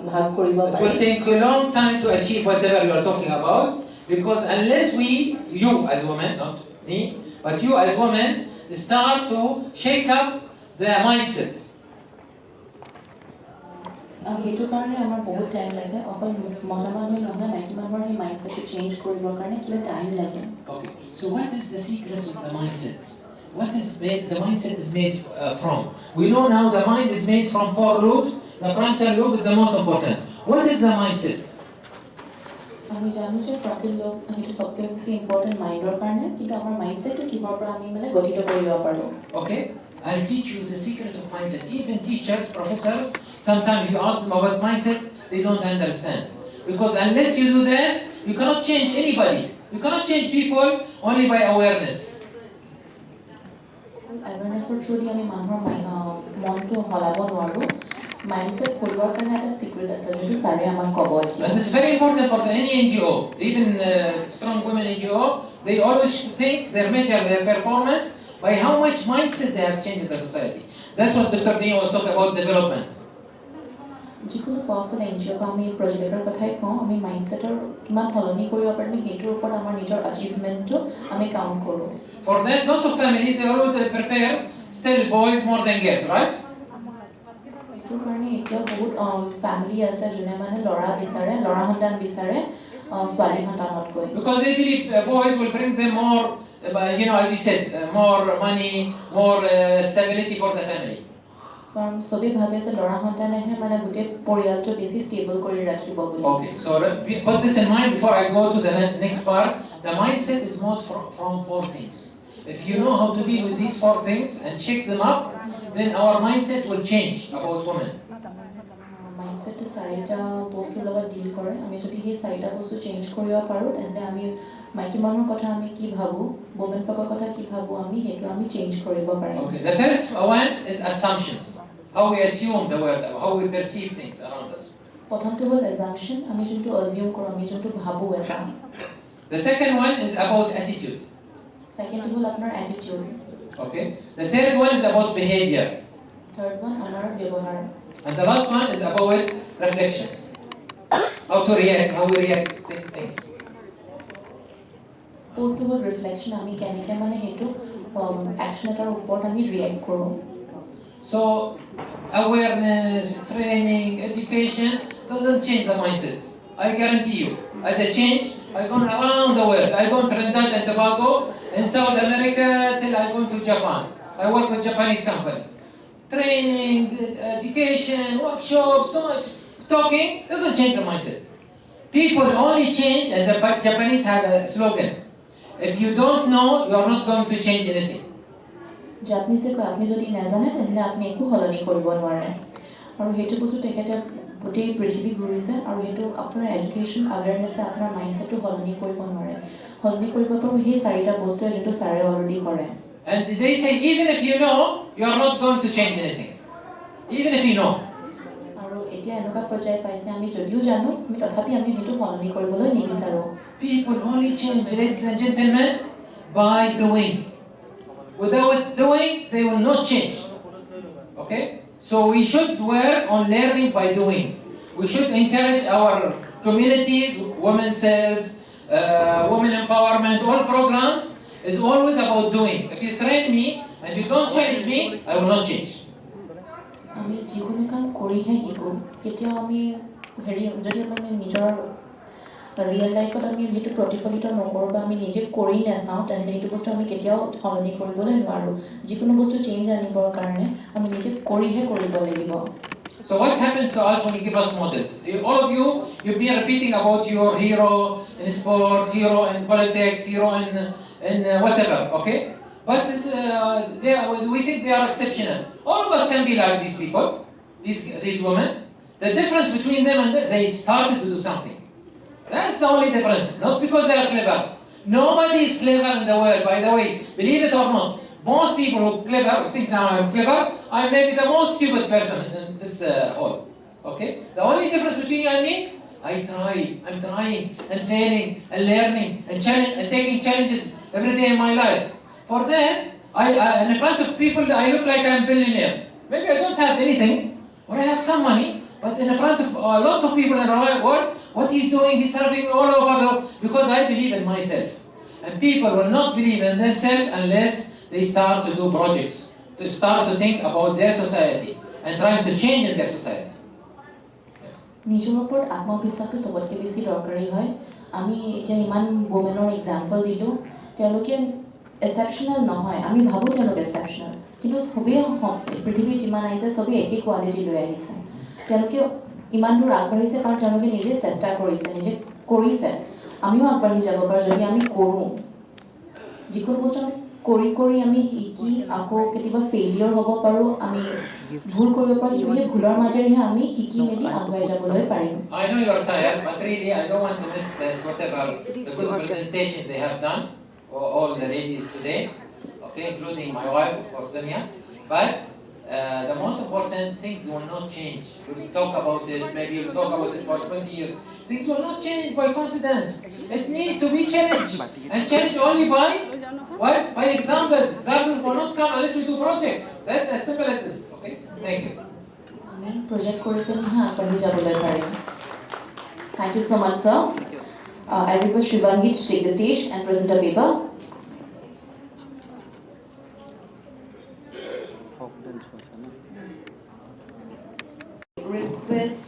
bhag koribo It will take a long time to achieve whatever you are talking about, because unless you as women, not me, but you as women, start to shake up the mindset. আৰু সেইটো কাৰণে আমাৰ বহুত time লাগে অকল মতা মানুহে নহয় মাইকী মানুহৰ সেই মাইণ্ডছেটটো চেঞ্জ কৰিবৰ কাৰণে কিবা টাইম লাগে Okay, so what is the secret of the mindset? What is made, the mindset is made from? We know now the mind is made from 4 lobes. The frontal lobe is the most important. What is the mindset? আমি জানো যে ফ্ৰণ্টেল lobe সেইটো সবচেয়ে বেছি important মাইণ্ডৰ কাৰণে কিন্তু আমাৰ মাইণ্ডছেটটো কিহৰ পৰা আমি মানে গঠিত কৰিব পাৰোঁ Okay, I'll teach you the secret of mindset. Even teachers, professors, sometimes if you ask them about mindset, they don't understand. Because unless you do that, you cannot change anybody. You cannot change people only by awareness. এৱাৰনেছৰ through the আমি মানুহৰ মনটো সলাব নোৱাৰোঁ mindset কৰিবৰ কাৰণে এটা secret আছে যোনটো ছাৰে আমাক ক'ব এতিয়া And this is very important for any NGO. Even strong women NGO, they always think they measure their performance by how much mindset they have changed in the society. That's what Dr. Dean was talking about development. যিকোনো powerful এনজিঅ'ক আমি projector কথাই কওঁ আমি মাইণ্ডছেটৰ কিমান সলনি কৰিব পাৰিম সেইটোৰ ওপৰত আমাৰ নিজৰ এচিভমেণ্টটো আমি কাউণ্ট কৰোঁ For that, lots of families, they always prefer still boys more than girls, right? সেইটোৰ কাৰণে এতিয়া বহুত ফেমিলি আছে যোনে মানে ল'ৰা বিচাৰে ল'ৰা সন্তান বিচাৰে ছোৱালী সন্তানতকৈ Because they believe boys will bring them more, as you said, more money, more stability for the family. কাৰণ চবেই ভাবে যে ল'ৰা সন্তানেহে মানে গোটেই পৰিয়ালটো বেছি ষ্টেবল কৰি ৰাখিব বুলি Okay, so put this in mind before I go to the next part. The mindset is made from 4 things. If you know how to deal with these 4 things and check them up, then our mindset will change about women. মাইণ্ডছেটটো 4টা বস্তুৰ লগত deal কৰে আমি যদি সেই 4টা বস্তু change কৰিব পাৰোঁ তেন্তে আমি মাইকী মানুহৰ কথা আমি কি ভাবোঁ women folkৰ কথা কি ভাবোঁ আমি সেইটো আমি চেঞ্জ কৰিব পাৰিম Okay, the first one is assumptions. How we assume the world, how we perceive things around us. প্ৰথমটো হ'ল assumption আমি যোনটো assume কৰোঁ আমি যোনটো ভাবোঁ এটা The second one is about attitude. Second হ'ল আপোনাৰ attitude Okay, the third one is about behavior. third one আমাৰ ব্যৱহাৰ And the last one is about reflections. How to react, how we react to things. fourth হ'ল reflection আমি কেনেকৈ মানে সেইটো action এটাৰ ওপৰত আমি react কৰোঁ So awareness, training, education doesn't change the mindset. I guarantee you. As a change, I've gone around the world. I've gone Trinidad and Tobago, in South America till I go to Japan. I work with Japanese company. Training, education, workshops, so much talking doesn't change the mindset. People only change, and the Japanese have a slogan: if you don't know, you are not going to change anything. জাপানীজে কয় আপুনি যদি নাজানে তেন্তে আপুনি একো সলনি কৰিব নোৱাৰে আৰু সেইটো বস্তু তেখেতে গোটেই পৃথিৱী ঘূৰিছে আৰু সেইটো আপোনাৰ এডুকেশ্যন আৱেৰনেছে আপোনাৰ মাইণ্ডছেটটো সলনি কৰিব নোৱাৰে সলনি কৰিব পাৰিব সেই 4টা বস্তুৱে যোনটো ছাৰে অলৰেডি কৰে And they say even if you know, you are not going to change anything. Even if you know. আৰু এতিয়া এনেকুৱা পৰ্যায় পাইছে আমি যদিও জানো আমি তথাপি আমি সেইটো সলনি কৰিবলৈ নিবিচাৰোঁ People only change, ladies and gentlemen, by doing. Without doing, they will not change. Okay? So we should work on learning by doing. We should encourage our communities, women's cells, women empowerment, all programs is always about doing. If you train me and you don't challenge me, I will not change. আমি যিকোনো কাম কৰিহে শিকোঁ কেতিয়াও আমি হেৰি যদি আমি নিজৰ ৰিয়েল লাইফত আমি সেইটো প্ৰতিফলিত নকৰোঁ বা আমি নিজে কৰি নাচাওঁ তেন্তে সেইটো বস্তু আমি কেতিয়াও সলনি কৰিবলৈ নোৱাৰোঁ যিকোনো বস্তু চেঞ্জ আনিবৰ কাৰণে আমি নিজে কৰিহে কৰিব লাগিব So what happens to us when you give us models? All of you, you'll be repeating about your hero in sport, hero in politics, hero in whatever, okay? But we think they are exceptional. All of us can be like these people, these women. The difference between them and them, they started to do something. That's the only difference, not because they are clever. Nobody is clever in the world, by the way, believe it or not. Most people who clever think now I'm clever, I may be the most stupid person in this hall. Okay? The only difference between you and me, I'm trying and failing and learning and taking challenges every day in my life. For that, in front of people, I look like I'm a billionaire. Maybe I don't have anything, or I have some money, but in front of lots of people in the world, what he's doing, he's traveling all over because I believe in myself. And people will not believe in themselves unless they start to do projects, to start to think about their society and trying to change in their society. নিজৰ ওপৰত আত্মবিশ্বাসটো চবতকৈ বেছি দৰকাৰী হয়। আমি এতিয়া ইমান ৱমেনৰ example দিলোঁ, তেওঁলোকে এক্সেপশ্যনেল নহয়, আমি ভাবোঁ তেওঁলোক এক্সেপশ্যনেল, কিন্তু চবেই পৃথিৱীত যিমান আহিছে চবেই একেই কোৱালিটি লৈ আহিছে। তেওঁলোকে ইমান দূৰ আগবাঢ়িছে কাৰণ তেওঁলোকে নিজে চেষ্টা কৰিছে, নিজে কৰিছে। আমিও আগবাঢ়ি যাব পাৰোঁ যদি আমি কৰোঁ। যিকোনো বস্তু আমি কৰি আমি শিকি আকৌ কেতিয়াবা ফেইলিয়ৰ হ'ব পাৰোঁ, আমি ভুল কৰিব পাৰোঁ, কিন্তু সেই ভুলৰ মাজেৰেহে আমি শিকি মেলি আগুৱাই যাবলৈ পাৰিম। I know you're tired, but really I don't want to miss that whatever the good presentations they have done, all the ladies today, okay, including my wife, of course, Dunya. But the most important things will not change. We'll talk about it, maybe we'll talk about it for 20 years. Things will not change by coincidence. It needs to be challenged. And challenged only by what? By examples. Examples will not come unless we do projects. That's as simple as this. Okay? Thank you. আমি project কৰি পেলাইহে আগবাঢ়ি যাবলৈ পাৰিম। Thank you so much, sir. I request Shivangi to take the stage and present a paper. Request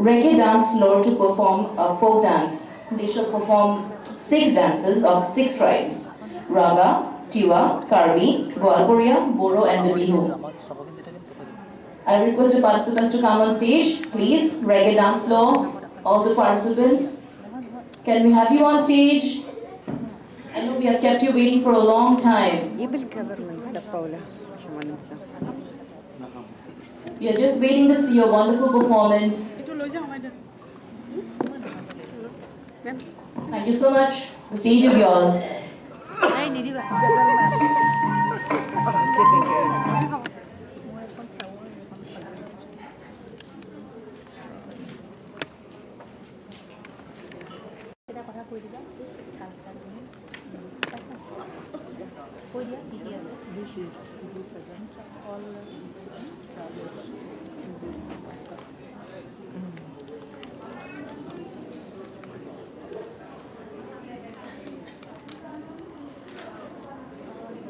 reggae dance floor to perform a folk dance. They shall perform 6 dances of 6 tribes: Raga, Tiwa, Karbi, Gwalporia, Boro and the Bihu. I request the participants to come on stage, please. Reggae dance floor, all the participants. Can we have you on stage? I know we have kept you waiting for a long time. We are just waiting to see your wonderful performance. Thank you so much. The stage is yours.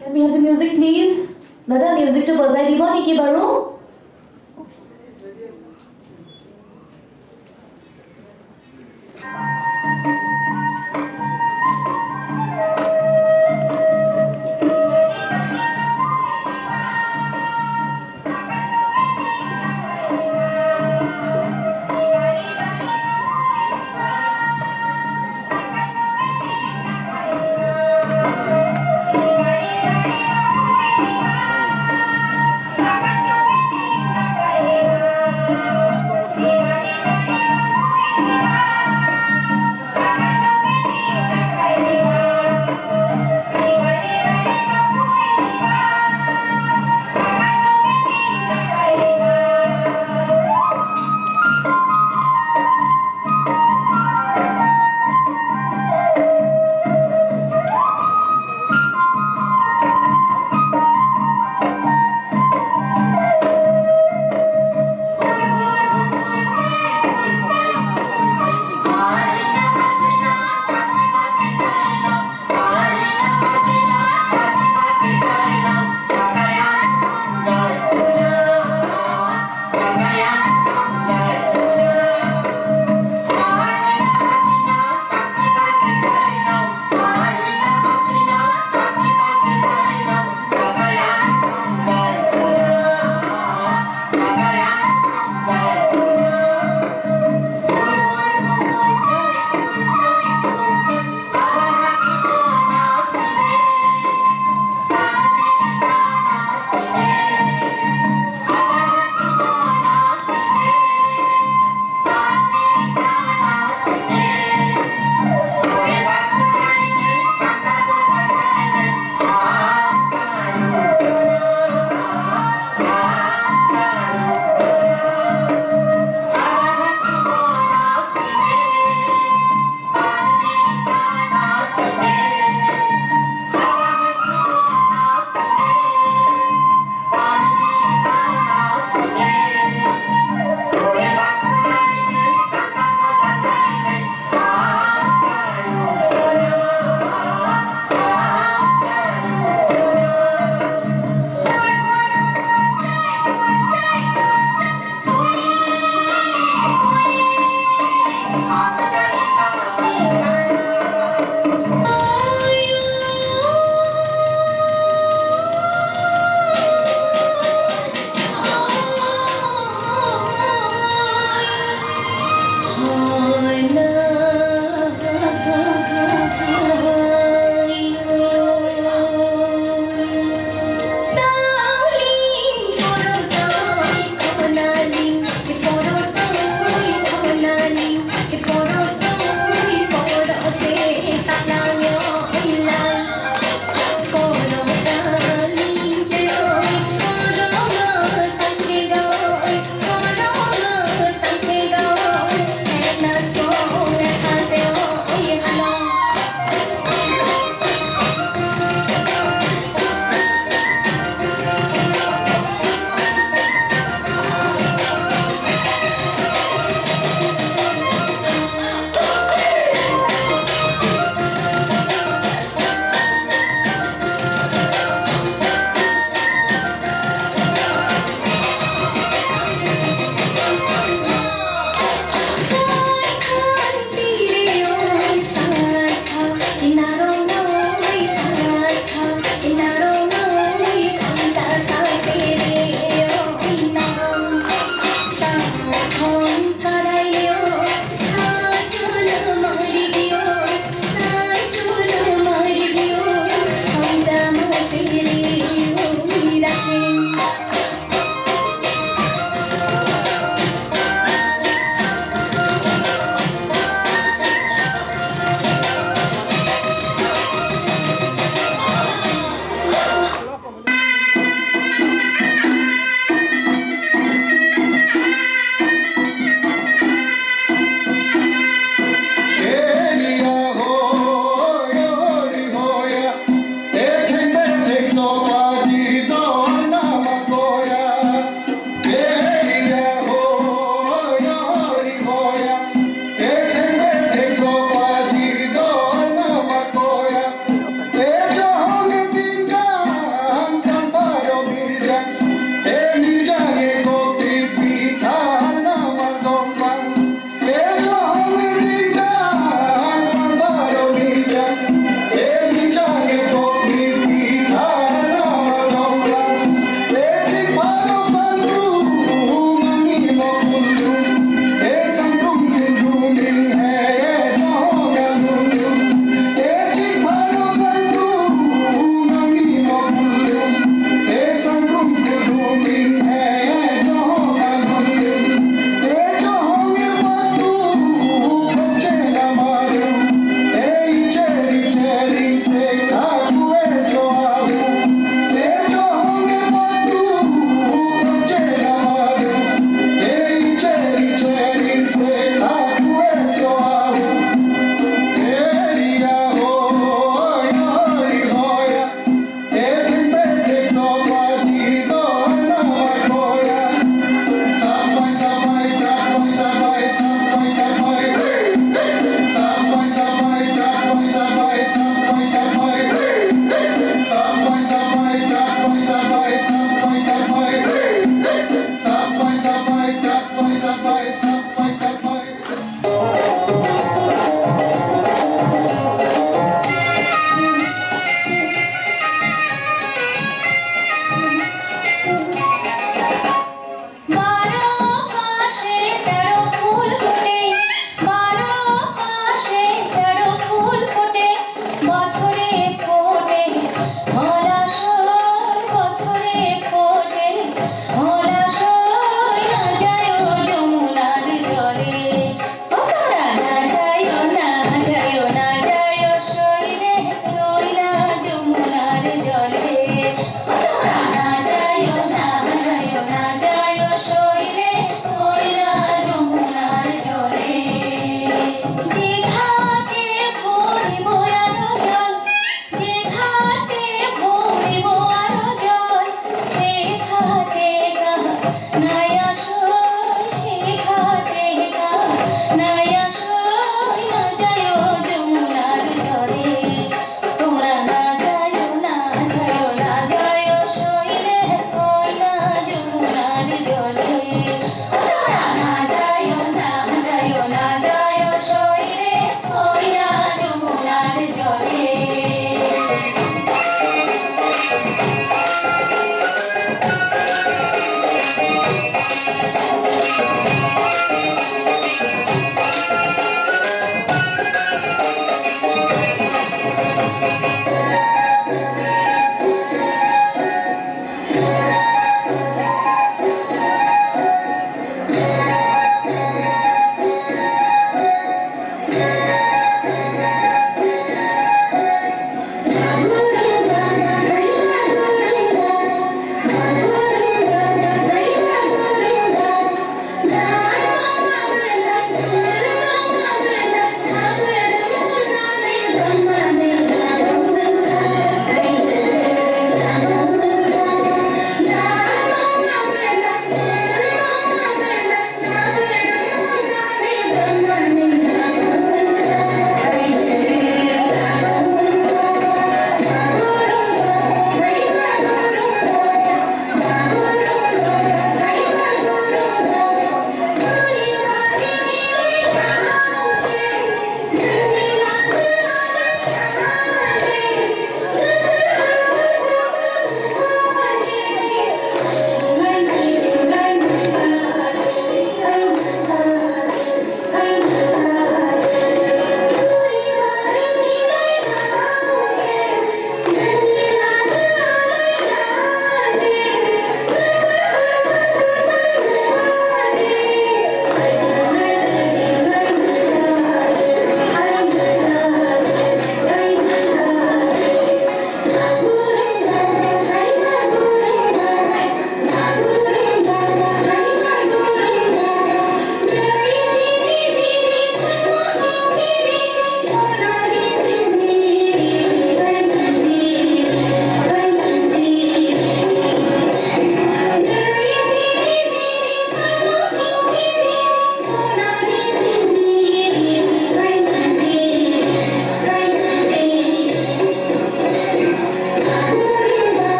Can we have the music, please? Dada, music to bajai dibo niki baru? Saga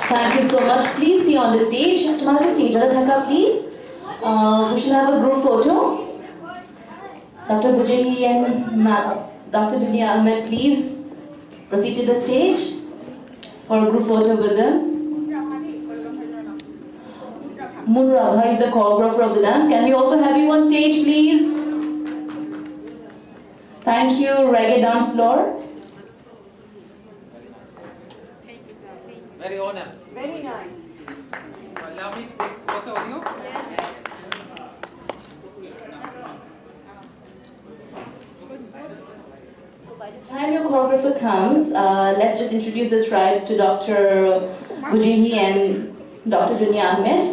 Thank you so much. Please stay on the stage. Tomorrow the stage, please. We should have a group photo. Dr. Bujahi and Dr. Dunia Ahmed, please proceed to the stage for a group photo with them. Moon Rabha is the choreographer of the dance. Can we also have you on stage, please? Thank you. Reggae dance floor. Very honored. Very nice. Allow me to take a photo of you. By the time your choreographer comes, let's just introduce the tribes to Dr. Bujahi and Dr. Dunia Ahmed.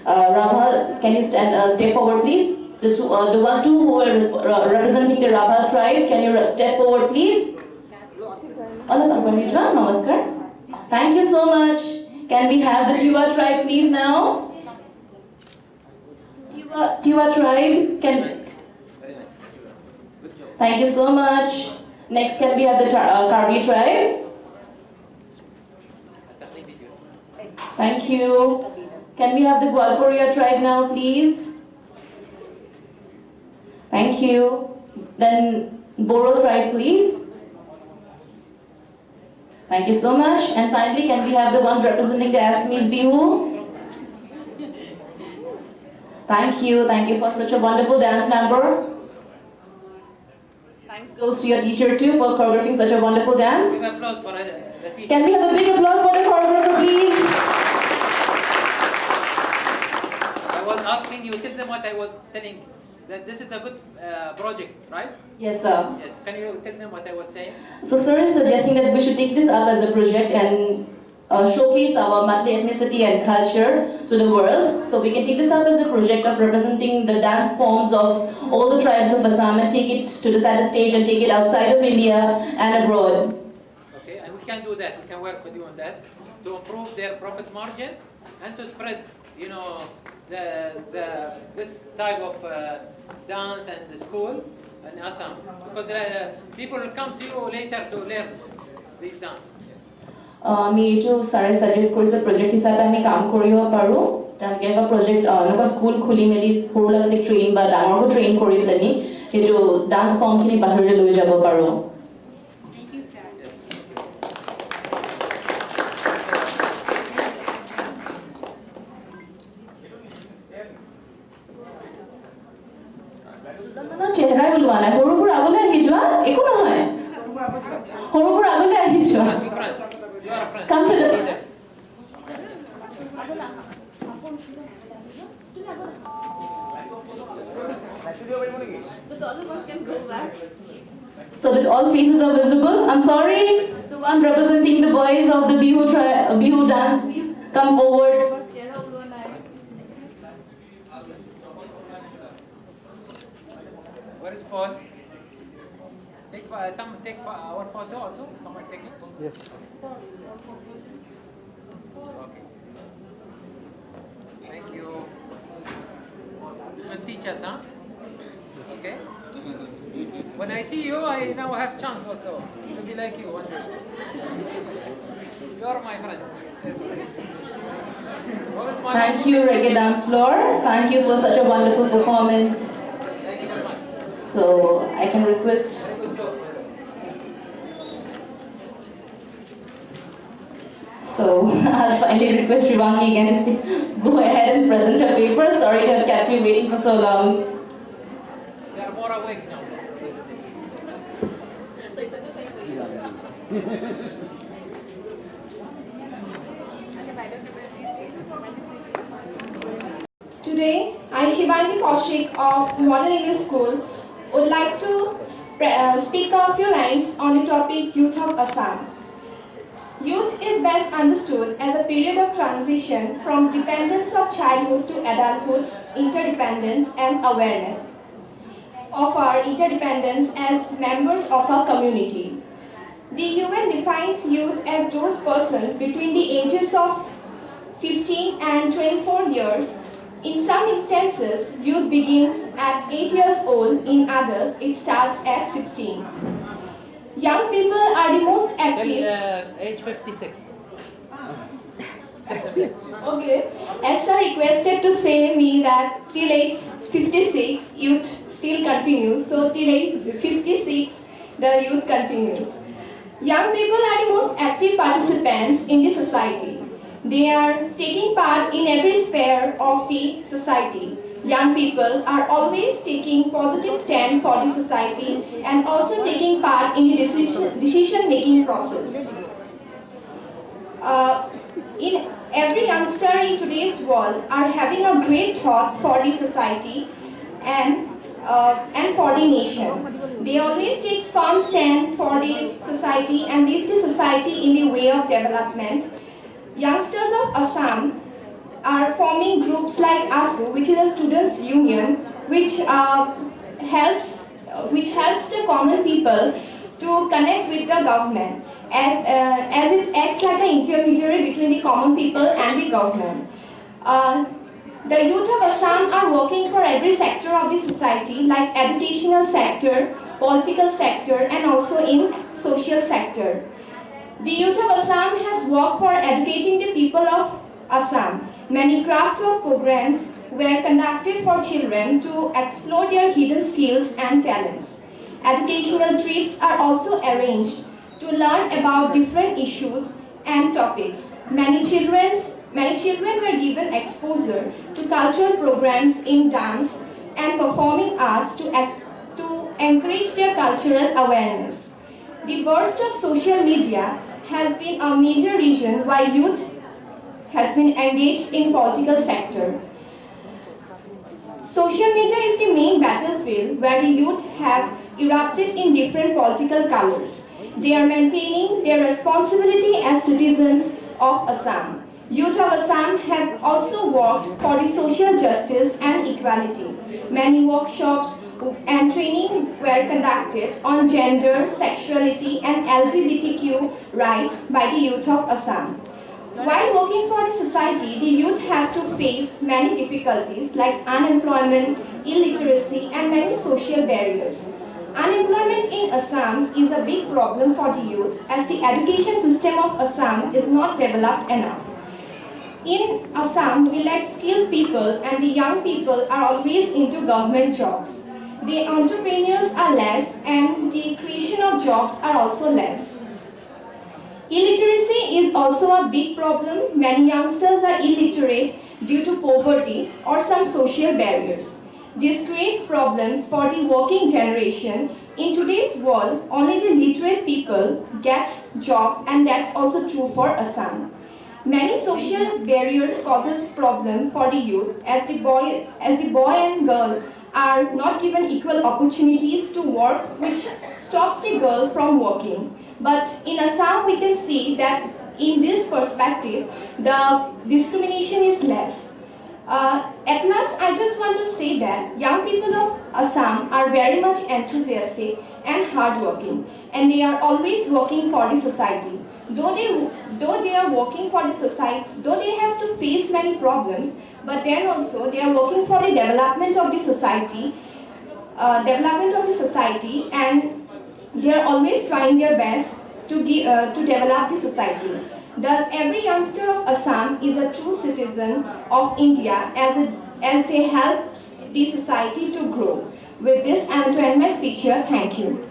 Rabha, can you step forward, please? The two who are representing the Rabha tribe, can you step forward, please? Namaskar. Thank you so much. Can we have the Tiwa tribe, please, now? Tiwa tribe, can. Thank you so much. Next, can we have the Karbi tribe? Thank you. Can we have the Gwalporia tribe now, please? Thank you. Then Boro tribe, please. Thank you so much. And finally, can we have the ones representing the Assamese Bihu? Thank you. Thank you for such a wonderful dance number. Thanks goes to your teacher too for choreographing such a wonderful dance. Big applause for the teacher. Can we have a big applause for the choreographer, please? I was asking you, tell them what I was telling. That this is a good project, right? Yes, sir. Yes. Can you tell them what I was saying? So sir is suggesting that we should take this up as a project and showcase our Matli ethnicity and culture to the world. So we can take this up as a project of representing the dance forms of all the tribes of Assam and take it to the center stage and take it outside of India and abroad. Okay, and we can do that. We can work with you on that to improve their profit margin and to spread, you know, this type of dance and the school in Assam, because people will come to you later to learn this dance. আমি এইটো ছাৰে suggest কৰিছে project হিচাপে আমি কাম কৰিব পাৰোঁ তেনেকৈ এটা প্ৰজেক্ট এনেকুৱা স্কুল খুলি মেলি সৰু ল'ৰা ছোৱালীক ট্ৰেইন বা ডাঙৰকো ট্ৰেইন কৰি পেলানি সেইটো ডান্স ফৰ্মখিনি বাহিৰলৈ লৈ যাব পাৰোঁ চেহেৰাই ওলোৱা নাই সৰু সৰু আগলৈ আহি যোৱা একো নহয় সৰুবোৰ আগলৈ আহি যোৱা। You friend. You are a friend. Come to the- Leaders. So that all faces are visible. I'm sorry, the one representing the boys of the Bihu dance, please come forward. Where is Paul? Take our photo also. Someone take it. Yes. Okay. Thank you. You should teach us, huh? Okay. When I see you, I now have chance also to be like you one day. You are my friend. Yes. Always my Thank you, Reggae Dance Floor. Thank you for such a wonderful performance. Thank you very much. So I can request. So I'll finally request Rivanki again to go ahead and present her paper. Sorry to have kept you waiting for so long. They are more awake now. Today, I, Shivangi Kaushik of Modern English School, would like to speak a few lines on the topic Youth of Assam. Youth is best understood as a period of transition from dependence of childhood to adulthood's interdependence and awareness of our interdependence as members of our community. The UN defines youth as those persons between the ages of 15 and 24 years. In some instances, youth begins at 8 years old, in others, it starts at 16. Young people are the most active. Age 56. Okay, as sir requested to say me that till age 56, youth still continues. So till age 56, the youth continues. Young people are the most active participants in the society. They are taking part in every sphere of the society. Young people are always taking positive stand for the society and also taking part in the decision-making process. In every youngster in today's world are having a great thought for the society and for the nation. They always take firm stand for the society and lead the society in the way of development. Youngsters of Assam are forming groups like ASU, which is a students' union, which helps the common people to connect with the government, and as it acts like an intermediary between the common people and the government. The youth of Assam are working for every sector of the society, like educational sector, political sector, and also in social sector. The youth of Assam has worked for educating the people of Assam. Many craft work programs were conducted for children to explore their hidden skills and talents. Educational trips are also arranged to learn about different issues and topics. Many children were given exposure to cultural programs in dance and performing arts to encourage their cultural awareness. The burst of social media has been a major reason why youth has been engaged in political sector. Social media is the main battlefield where the youth have erupted in different political colors. They are maintaining their responsibility as citizens of Assam. Youth of Assam have also worked for the social justice and equality. Many workshops and training were conducted on gender, sexuality and LGBTQ rights by the youth of Assam. While working for the society, the youth have to face many difficulties like unemployment, illiteracy and many social barriers. Unemployment in Assam is a big problem for the youth as the education system of Assam is not developed enough. In Assam, we lack skilled people and the young people are always into government jobs. The entrepreneurs are less and the creation of jobs are also less. Illiteracy is also a big problem. Many youngsters are illiterate due to poverty or some social barriers. This creates problems for the working generation. In today's world, only the literate people gets job, and that's also true for Assam. Many social barriers causes problem for the youth as the boy and girl are not given equal opportunities to work, which stops the girl from working. But in Assam we can see that in this perspective the discrimination is less. At last, I just want to say that young people of Assam are very much enthusiastic and hardworking, and they are always working for the society. Though they are working for the society, though they have to face many problems, but then also they are working for the development of the society, and they are always trying their best to develop the society. Thus, every youngster of Assam is a true citizen of India as they help the society to grow. With this, I am to end my speech here. Thank you.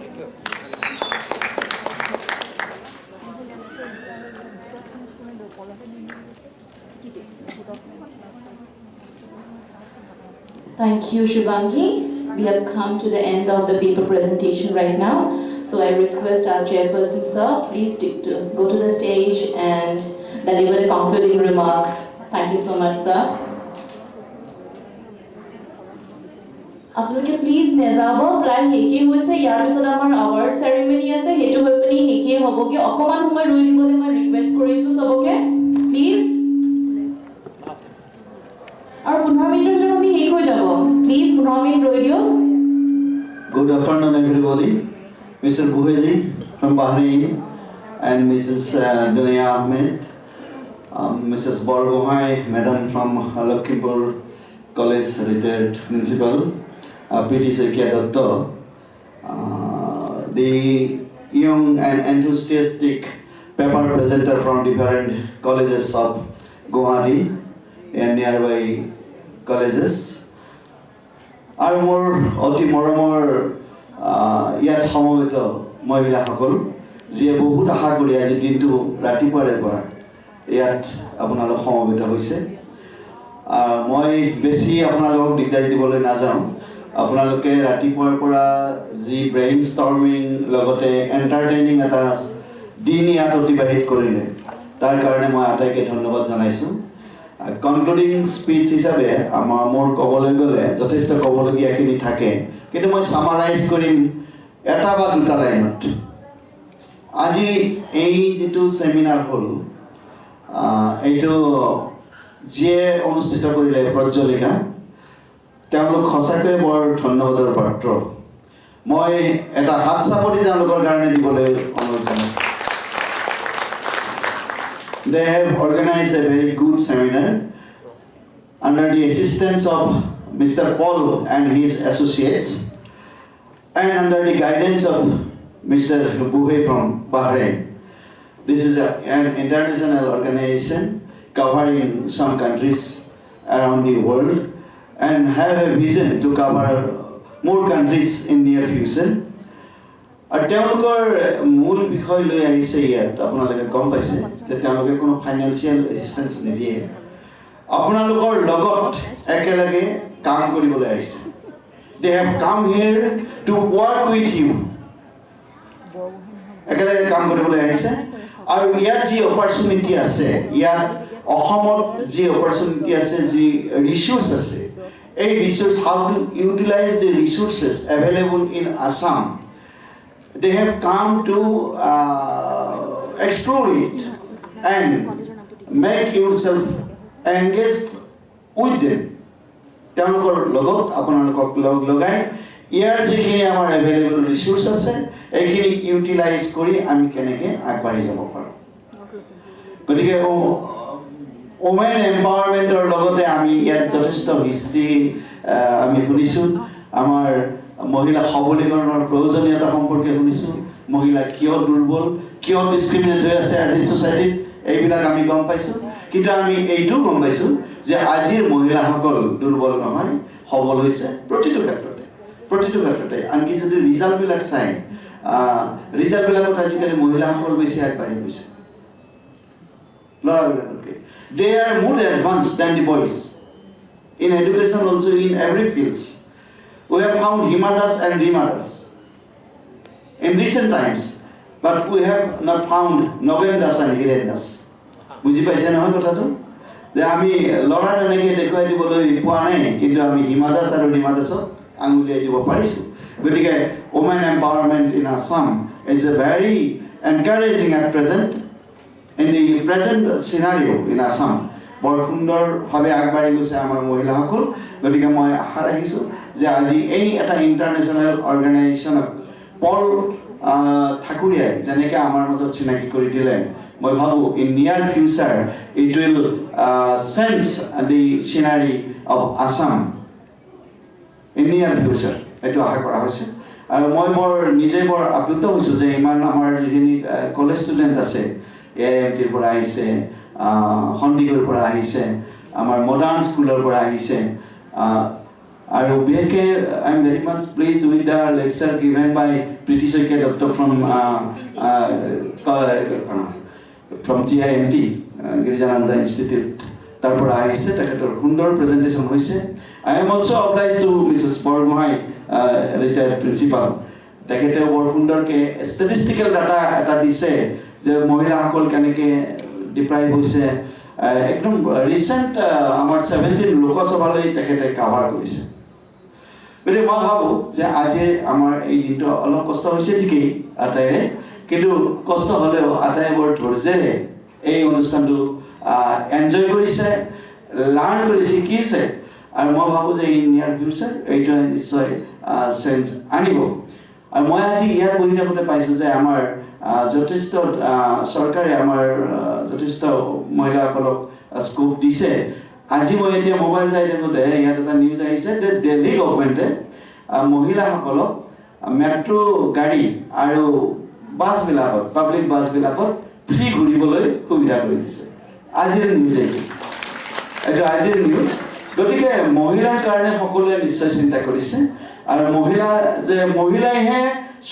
Thank you, Shivangi. We have come to the end of the paper presentation right now. So I request our chairperson, sir, please go to the stage and deliver the concluding remarks. Thank you so much, sir. আপোনালোকে please নেযাব প্ৰায় শেষেই হৈছে ইয়াৰ পিছত আমাৰ আৱাৰ্ড ceremony আছে হেতু হৈ পিনি শেষেই হ'বগে অকমান সময় ৰৈ দিবলৈ মই ৰিকুৱেষ্ট কৰিছো সবকে প্লিজ আৰু 15 মিনিটৰ ভিতৰত আমি শেষ হৈ যাব প্লিজ 15 মিনিট ৰৈ দিয়ক Good afternoon everybody. Mr. Buheji from Bahrain and Mrs. Dunia Ahmed, Mrs. Borgohai, Madam from Lakhimpur College retired principal, PT Sekia Doctor, the young and enthusiastic paper presenter from different colleges of Guwahati and nearby colleges. আৰু মোৰ অতি মৰমৰ ইয়াত সমবেত মহিলাসকল যিয়ে বহুত আশা কৰি আজি দিনটো ৰাতিপুৱাৰে পৰা ইয়াত আপোনালোক সমবেত হৈছে মই বেছি আপোনালোকক দিগদাৰি দিবলৈ নাযাওঁ আপোনালোকে ৰাতিপুৱাৰ পৰা যি ব্ৰেইন ষ্টৰ্মিং লগতে এণ্টাৰটেইনিং এটা দিন ইয়াত অতিবাহিত কৰিলে তাৰ কাৰণে মই আটাইকে ধন্যবাদ জনাইছোঁ কনক্লুডিং স্পীচ হিচাপে মোৰ ক'বলৈ গ'লে যথেষ্ট ক'বলগীয়াখিনি থাকে কিন্তু মই সামাৰাইজ কৰিম এটা বা দুটা লাইনত আজি এই যেটো সেমিনাৰ হ'ল এইটো যিয়ে অনুষ্ঠিত কৰিলে প্ৰজ্বলিকা তেওঁলোক সঁচাকৈ বৰ ধন্যবাদৰ পাত্ৰ মই এটা হাত চাপৰি তেওঁলোকৰ কাৰণে দিবলৈ অনুৰোধ জনাইছোঁ They have organized a very good seminar under the assistance of Mr. Paul and his associates and under the guidance of Mr. Buhe from Bahrain. This is an international organization covering some countries around the world and have a vision to cover more countries in near future. আৰু তেওঁলোকৰ মূল বিষয় লৈ আহিছে ইয়াত আপোনালোকে গম পাইছে যে তেওঁলোকে কোনো ফাইনেন্সিয়েল এচিষ্টেন্স নিদিয়ে আপোনালোকৰ লগত একেলগে কাম কৰিবলৈ আহিছে they have come here to work with you একেলগে কাম কৰিবলৈ আহিছে আৰু ইয়াত যি অপৰচুনিটি আছে ইয়াত অসমত যি অপৰচুনিটি আছে যি ৰিসোৰ্স আছে এই resource how to utilize the resources available in Assam they have come to explore it and make yourself engaged with them. তেওঁলোকৰ লগত আপোনালোকক লগাই ইয়াৰ যিখিনি আমাৰ available resource আছে এইখিনি ইউটিলাইজ কৰি আমি কেনেকৈ আগবাঢ়ি যাব পাৰোঁ গতিকে ওমেন এম্পাৱাৰমেণ্টৰ লগতে আমি ইয়াত যথেষ্ট হিষ্ট্ৰী আমি শুনিছোঁ আমাৰ মহিলা সবলীকৰণৰ প্ৰয়োজনীয়তা সম্পৰ্কে শুনিছোঁ মহিলা কিয় দুৰ্বল কিয় ডিসক্ৰিমিনেট হৈ আছে আজি সোসাইটিত এইবিলাক আমি গম পাইছোঁ কিন্তু আমি এইটো গম পাইছোঁ যে আজিৰ মহিলাসকল দুৰ্বল নহয় সবল হৈছে প্ৰতিটো ক্ষেত্ৰতে আনকি যদি ৰিজাল্টবিলাক চাই ৰিজাল্টবিলাকত আজিকালি মহিলাসকল বেছি আগবাঢ়ি গৈছে ল'ৰাবিলাকতকৈ they are more advanced than the boys in education also in every fields We have found Himadas and Rimadas in recent times, but we have not found Nogendas and Hirendas. বুজি পাইছে নহয় কথাটো যে আমি লৰা তেনেকৈ দেখুৱাই দিবলৈ পোৱা নাই কিন্তু আমি হিমাদাস আৰু ৰিমাদাসক আঙুলিয়াই দিব পাৰিছোঁ গতিকে women empowerment in Assam is a very encouraging at present in the present scenario in Assam বৰ সুন্দৰভাৱে আগবাঢ়ি গৈছে আমাৰ মহিলাসকল গতিকে মই আশা ৰাখিছোঁ যে আজি এই এটা ইণ্টাৰনেশ্যনেল অৰ্গেনাইজেশ্যনক পল ঠাকুৰীয়াই যেনেকৈ আমাৰ মাজত চিনাকি কৰি দিলে মই ভাবোঁ in near future it will sense the scenery of Assam in near future এইটো আশা কৰা হৈছে আৰু মই বৰ নিজে বৰ আপ্লুত হৈছোঁ যে ইমান আমাৰ যিখিনি কলেজ ষ্টুডেণ্ট আছে AIMTৰ পৰা আহিছে সন্দিগৈৰ পৰা আহিছে আমাৰ মডাৰ্ণ স্কুলৰ পৰা আহিছে আৰু বিশেষকৈ I am very much pleased with the lecture given by Preeti Saikia doctor from GIMT, Girijananda Institute, তাৰ পৰা আহিছে তেখেতৰ সুন্দৰ প্ৰেজেণ্টেশ্যন হৈছে I am also obliged to Mrs. Borgohai, retired principal. তেখেতে বৰ সুন্দৰকৈ ষ্টেটিষ্টিকেল ডাটা এটা দিছে যে মহিলাসকল কেনেকৈ ডিপ্ৰাইভ হৈছে একদম ৰিচেণ্ট আমাৰ 17 লোকসভালৈ তেখেতে কাভাৰ কৰিছে গতিকে মই ভাবোঁ যে আজি আমাৰ এই দিনটো অলপ কষ্ট হৈছে ঠিকেই আটাইৰে কিন্তু কষ্ট হ'লেও আটাই বৰ ধৈৰ্য্যৰে এই অনুষ্ঠানটো এনজয় কৰিছে লাৰ্ণ কৰি শিকিছে আৰু মই ভাবোঁ যে ইন নিয়াৰ ফিউচাৰ এইটো নিশ্চয় চেঞ্জ আনিব আৰু মই আজি ইয়াত বহি থাকোঁতে পাইছোঁ যে আমাৰ যথেষ্ট চৰকাৰে আমাৰ যথেষ্ট মহিলাসকলক স্কোপ দিছে আজি মই এতিয়া মোবাইল চাই থাকোঁতে ইয়াত এটা নিউজ আহিছে যে দিল্লী গভৰ্ণমেণ্টে মহিলাসকলক মেট্ৰ' গাড়ী আৰু বাছবিলাকত পাব্লিক বাছবিলাকত ফ্ৰী ঘূৰিবলৈ সুবিধা কৰি দিছে আজিৰ নিউজ এইটো আজিৰ নিউজ গতিকে মহিলাৰ কাৰণে সকলোৱে নিশ্চয় চিন্তা কৰিছে আৰু মহিলাইহে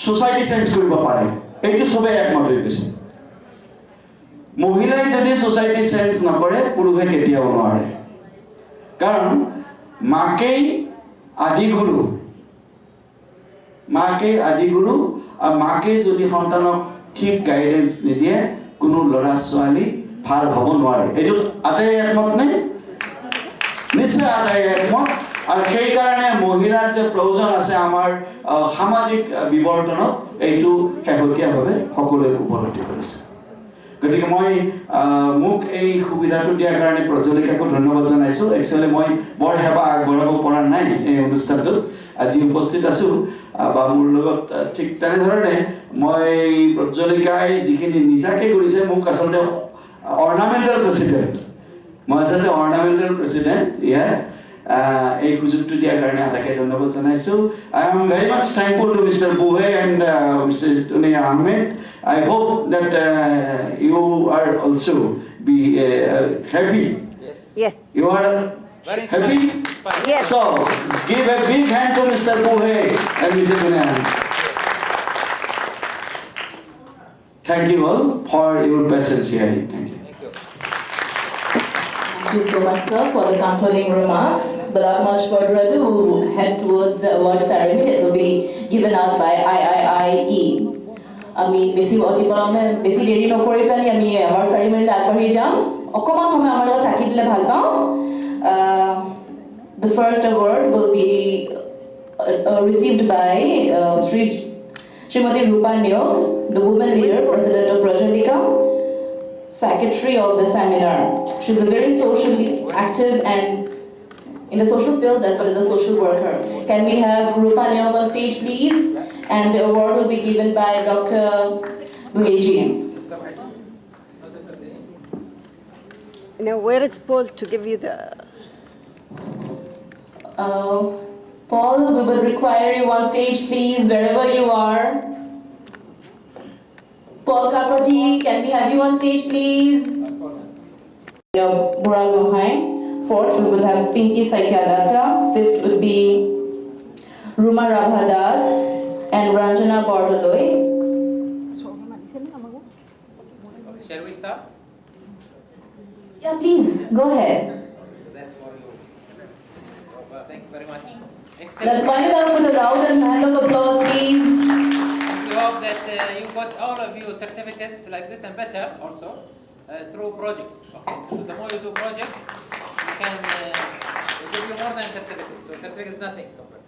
ছ'চাইটি চেঞ্জ কৰিব পাৰে এইটো চবেই একমত হৈ গৈছে মহিলাই যদি ছ'চাইটি চেঞ্জ নকৰে পুৰুষে কেতিয়াও নোৱাৰে কাৰণ মাকেই আদিগুৰু আৰু মাকে যদি সন্তানক ঠিক গাইডেন্স নিদিয়ে কোনো ল'ৰা ছোৱালী ভাল হ'ব নোৱাৰে এইটো আটাই একমত নে নিশ্চয় আটাই একমত আৰু সেইকাৰণে মহিলাৰ যে প্ৰয়োজন আছে আমাৰ সামাজিক বিৱৰ্তনত এইটো শেহতীয়াভাৱে সকলোৱে উপলব্ধি কৰিছে গতিকে মই মোক এই সুবিধাটো দিয়াৰ কাৰণে প্ৰজ্বলিকাকো ধন্যবাদ জনাইছোঁ একচুৱেলি মই বৰ সেৱা আগবঢ়াব পৰা নাই এই অনুষ্ঠানটোত আজি উপস্থিত আছোঁ বা মোৰ লগত ঠিক তেনেধৰণে মই প্ৰজ্বলিকাই যিখিনি নিজাকৈ কৰিছে মোক আচলতে অৰ্নামেণ্টেল প্ৰেচিডেণ্ট ইয়াত এই সুযোগটো দিয়াৰ কাৰণে আটাইকে ধন্যবাদ জনাইছোঁ I am very much thankful to Mr. Buhe and Mr. Tunia Ahmed. I hope that you are also be happy. Yes. You are Very happy? Yes. So, give a big hand to Mr. Buhe and Mr. Tunia Ahmed. Thank you all for your presence here. Thank you. Thank you so much, sir, for the controlling remarks. Without much further ado, we'll head towards the award ceremony that will be given out by IIIE. আমি বেছি বেছি দেৰি নকৰি পেলাই আমি award ceremony আগবাঢ়ি যাম অকণমান সময় আমাৰ লগত থাকি দিলে ভাল পাওঁ The first award will be received by Srimati Rupa Nyok, the woman leader, president of Prajalika, secretary of the seminar. She's a very socially active and in the social fields as well as a social worker. Can we have Rupa Nyok on stage, please? And the award will be given by Dr. Buheji. Now, where is Paul to give you the... Paul, we will require you on stage, please, wherever you are. Paul Kakoti, can we have you on stage, please? Bura Gohai. Fourth, we will have Pinky Saikyadatta. Fifth would be Ruma Rabhadas and Ranjana Bordoloi. Shall we start? Yeah, please, go ahead. So that's for you. Well, thank you very much. Excellent. Let's wind it up with a round and hand of applause, please. And we hope that you got all of you certificates like this and better also through projects. Okay. So the more you do projects, you can we'll give you more than certificates. So certificate is nothing compared.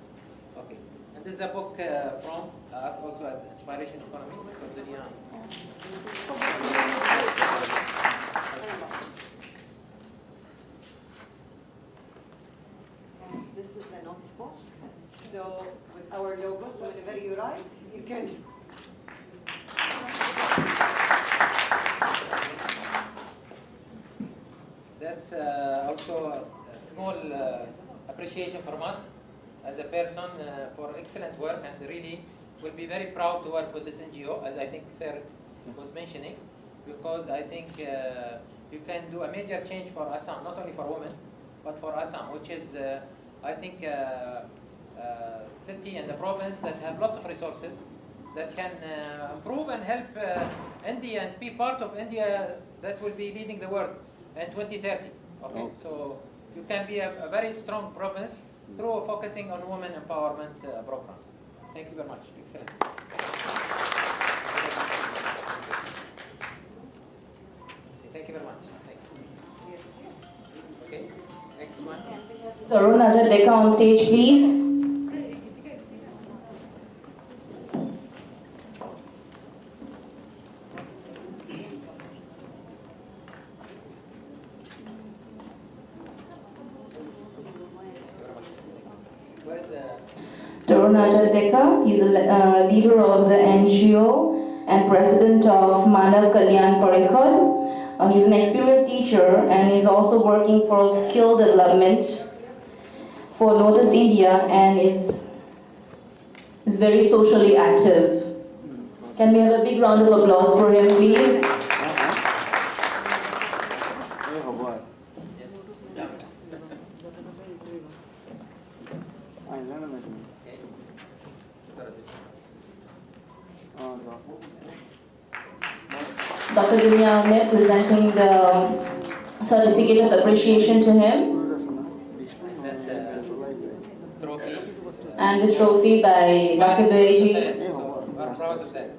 Okay. And this is a book from us also as Inspiration Economy, Dr. Dunia. This is a note box. So with our logo, so whenever you write, you can. That's also a small appreciation from us as a person for excellent work, and really will be very proud to work with this NGO, as I think Sir was mentioning, because I think you can do a major change for Assam, not only for women, but for Assam, which is, I think, city and the province that have lots of resources that can improve and help India and be part of India that will be leading the world in 2030. Okay, so you can be a very strong province through focusing on women empowerment programs. Thank you very much. Excellent. Thank you very much. Thank you. Okay, next one. Tarun Ajadeka on stage, please. Tarun Ajadeka, he's a leader of the NGO and president of Manav Kalyan Parishad. He's an experienced teacher and he's also working for skill development for Noticed India and is very socially active. Can we have a big round of applause for him, please? Dr. Dunia Ahmed presenting the certificate of appreciation to him. That's a trophy. And a trophy by Dr. Dueji. So we're proud of that.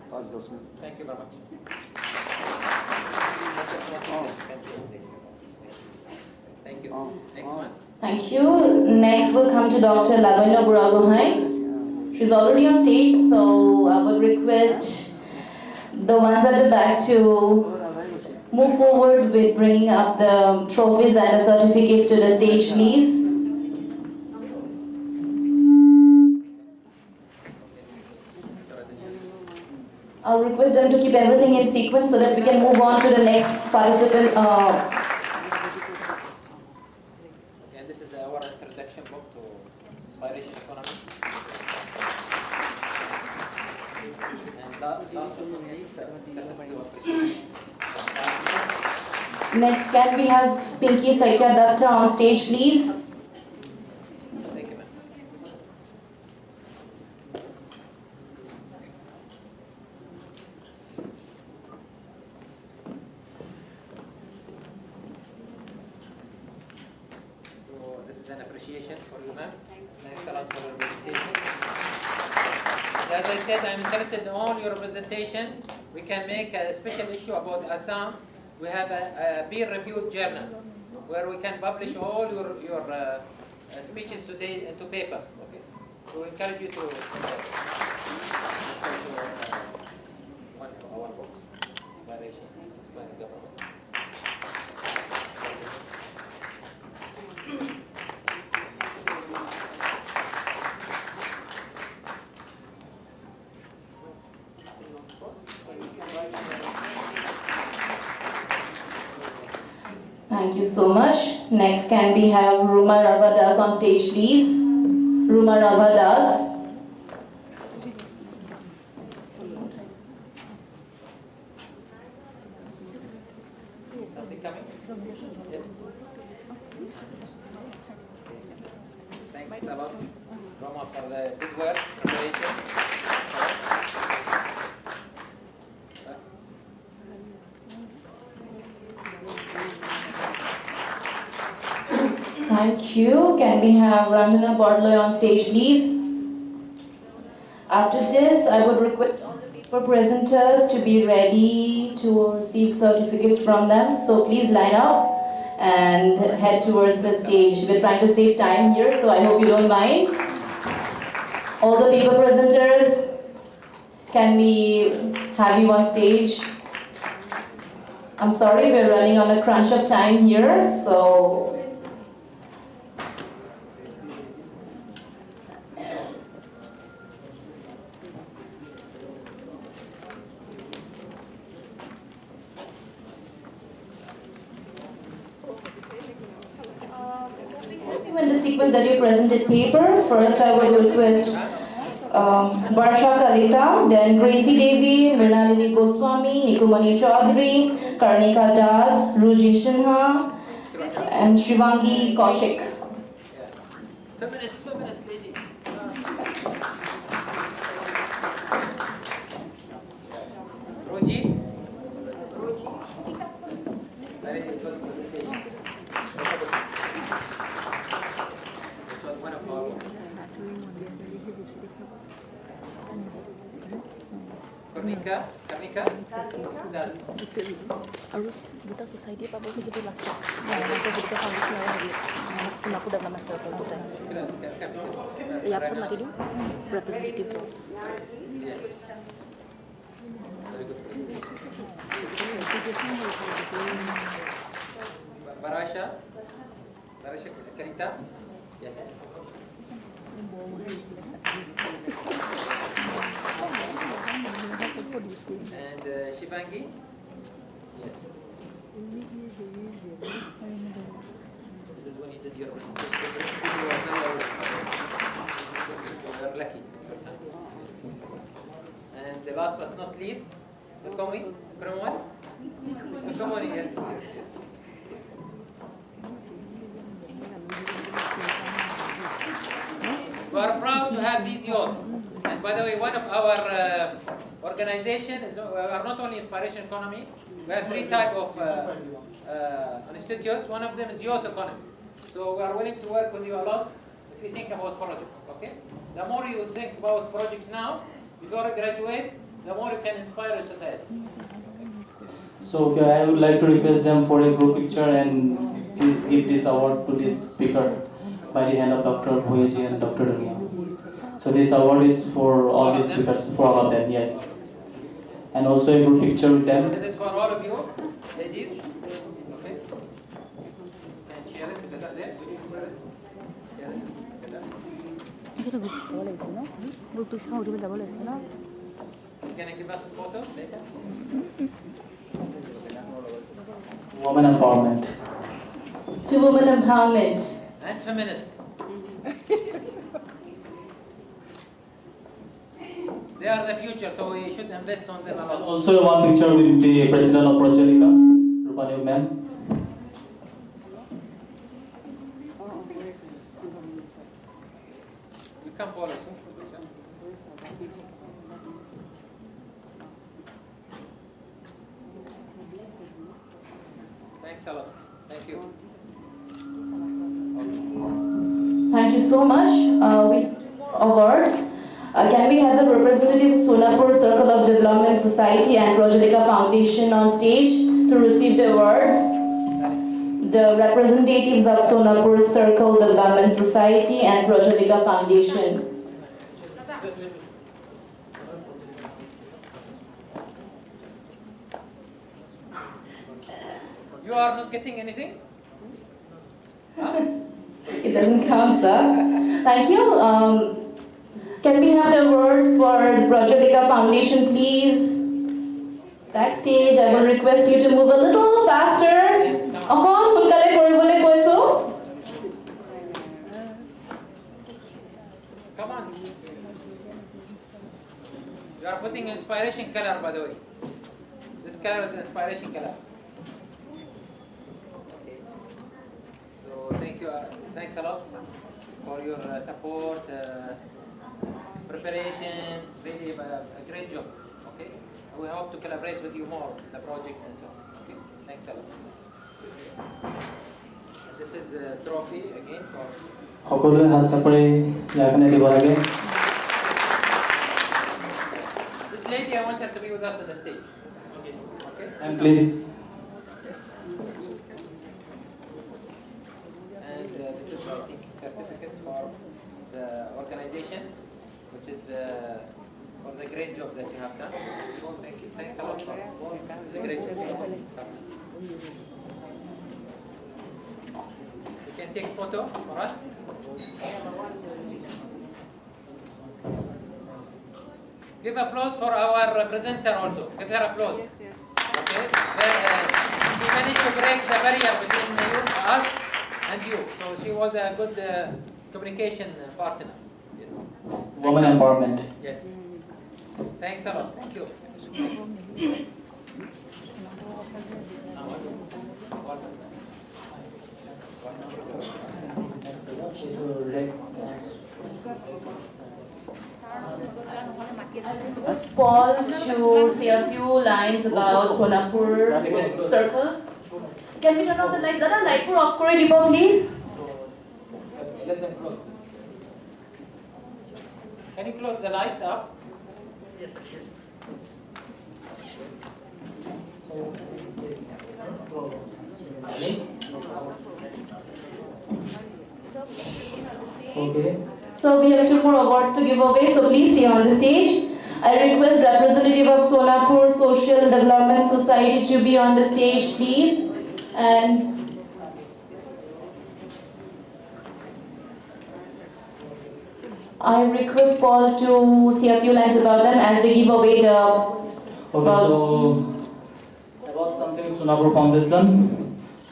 Thank you very much. Thank you. Next one. Thank you. Next will come to Dr. Lavanya Buragohai. She's already on stage, so I would request the ones at the back to move forward with bringing up the trophies and the certificates to the stage, please. I'll request them to keep everything in sequence so that we can move on to the next participant. And this is our introduction book to Inspiration Economy. And last but not least, certificate of appreciation. Next, can we have Pinky Saikya Datta on stage, please? Thank you, ma'am. So this is an appreciation for you, ma'am. Thanks a lot for your presentation. As I said, I'm interested in all your presentation. We can make a special issue about Assam. We have a peer-reviewed journal where we can publish all your speeches today into papers. Okay, so we encourage you to send that. It's also one of our books, Inspiration, Inspiring Government. Thank you so much. Next, can we have Ruma Ravadas on stage, please? Ruma Ravadas. Something coming? Yes. Thanks a lot, Roma, for the good work, preparation. Thank you. Can we have Ranjana Bordloy on stage, please? After this, I would request all the paper presenters to be ready to receive certificates from them. So please line up and head towards the stage. We're trying to save time here, so I hope you don't mind. All the paper presenters, can we have you on stage? I'm sorry, we're running on a crunch of time here, so. In the sequence that you presented paper, first I would request Varsha Kalita, then Gracie Devi, Mrinalini Goswami, Nikumani Chaudhary, Karnika Das, Ruji Sinha, and Shivangi Kaushik. Feminist lady. Roji. Very good presentation. This was one of our. Karnika. Das. Harus buta society apa boleh jadi langsung. Nanti kita harus lagi. Aku dah nama saya tahu saya. Ya, apa sama tadi? Representative. Yes. Very good presentation. Barasha Karita. Yes. And Shivangi? Yes. This is when you did your presentation. You are very lucky your time. And the last but not least, the Komi? The Komi, yes. We are proud to have these youth. And by the way, one of our organization is we are not only inspiration economy. We have three types of institutes. One of them is youth economy. So we are willing to work with you a lot if you think about projects. Okay. The more you think about projects now, before you graduate, the more you can inspire the society. So I would like to request them for a group picture and please give this award to this speaker by the hand of Dr. Bhuyaji and Dr. Dunia. So this award is for all these speakers, for all of them, yes. And also a group picture with them. This is for all of you, ladies. Okay. And share it together there. Share it together. Can you give us photos later? Women empowerment. To women empowerment. And feminist. They are the future, so we should invest on them a lot. Also one picture with the president of Projalika, Rupani ma'am. You come follow. Thanks a lot. Thank you. Thank you so much. With awards, can we have the representative of Sonapur Circle of Development Society and Projalika Foundation on stage to receive the awards? The representatives of Sonapur Circle Development Society and Projalika Foundation. You are not getting anything? Huh? It doesn't count, sir. Thank you. Can we have the awards for the Projalika Foundation, please? Backstage, I will request you to move a little faster. Come on. You are putting inspiration color, by the way. This color is inspiration color. Okay. So thank you. Thanks a lot for your support, preparation. Really a great job. Okay. We hope to collaborate with you more in the projects and so on. Okay. Thanks a lot. This is a trophy again for. সকলোৱে হাত চাপৰি ইয়াৰখানে দিব লাগে This lady, I want her to be with us on the stage. Okay. and please And this is, I think, certificate for the organization, which is for the great job that you have done. Thank you. Thanks a lot. It's a great job. You can take a photo for us. Give applause for our presenter also. Give her applause. Yes, yes. Okay. She managed to break the barrier between us and you. So she was a good communication partner. Yes. women empowerment Yes. Thanks a lot. Thank you. Request Paul to say a few lines about Sonapur Circle. Can we turn off the lights? Dada, light off kore dibo, please. Let them close this. Can you close the lights up? okay So we have 2 more awards to give away, so please stay on the stage. I request representative of Sonapur Social Development Society to be on the stage, please. And I request Paul to say a few lines about them as they give away the. Okay, so about something Sonapur Foundation.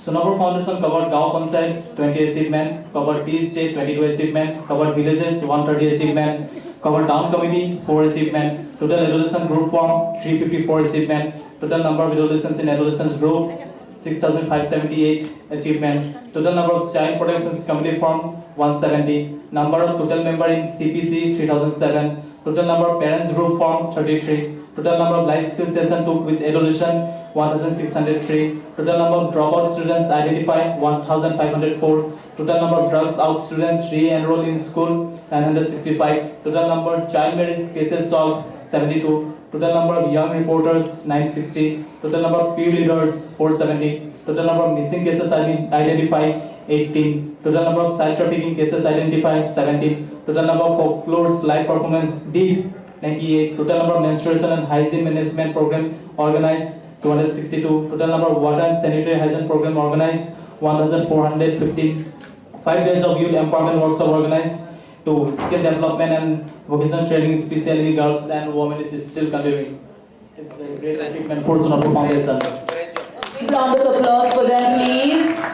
Sonapur Foundation covered Gaon Panchayats 20 achievement, covered Tea State 22 achievement, covered villages 130 achievement, covered town committee 4 achievement, total adolescent group form 354 achievement, total number of adolescents in adolescents group 6,578 achievement, total number of child protections committee form 170, number of total member in CPC 3007, total number of parents group form 33, total number of life skill session took with adolescent 1603, total number of dropout students identified 1504, total number of drugs out students re-enrolled in school 965, total number of child marriage cases solved 72, total number of young reporters 960, total number of peer leaders 470, total number of missing cases identified 18, total number of child trafficking cases identified 17, total number of folklore's live performance did 98, total number of menstruation and hygiene management program organized 262, total number of water and sanitary hygiene program organized 1415, 5 days of youth empowerment workshop organized to skill development and vocational training, especially girls and women, is still continuing. It's a great achievement for Sonapur Foundation. Big round of applause for them, please.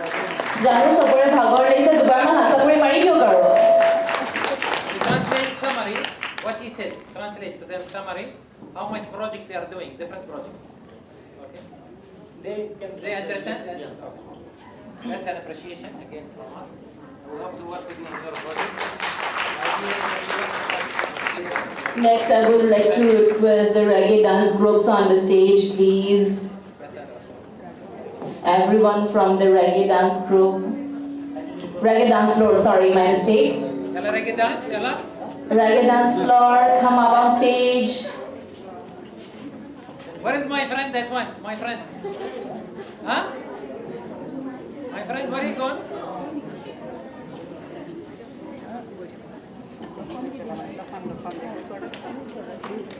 Janu sabore bhagor leise dubar man hasa kore mari kyo karo. Translate summary. What he said. Translate to them summary. How much projects they are doing? Different projects. They understand that? Yes. Okay. That's an appreciation again from us. We hope to work with you on your projects. Next, I would like to request the reggae dance groups on the stage, please. Everyone from the reggae dance group. Reggae dance floor, sorry, my mistake. Reggae dance, yalla. Reggae dance floor, come up on stage. Where is my friend, that one? My friend. Huh? My friend, where he gone?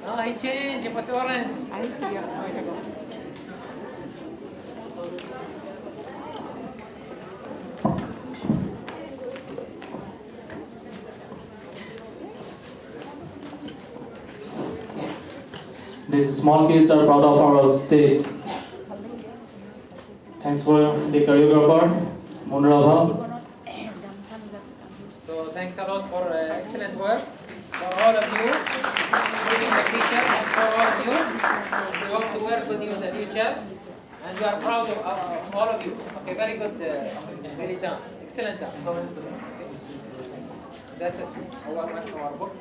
Oh, he changed, he put orange. These small kids are proud of our state. Thanks for the choreographer, Munrabha. So thanks a lot for excellent work. For all of you, including the teacher, and for all of you, we hope to work with you in the future. And we are proud of all of you. Okay, very good, very dance, excellent dance. Okay. That's our books.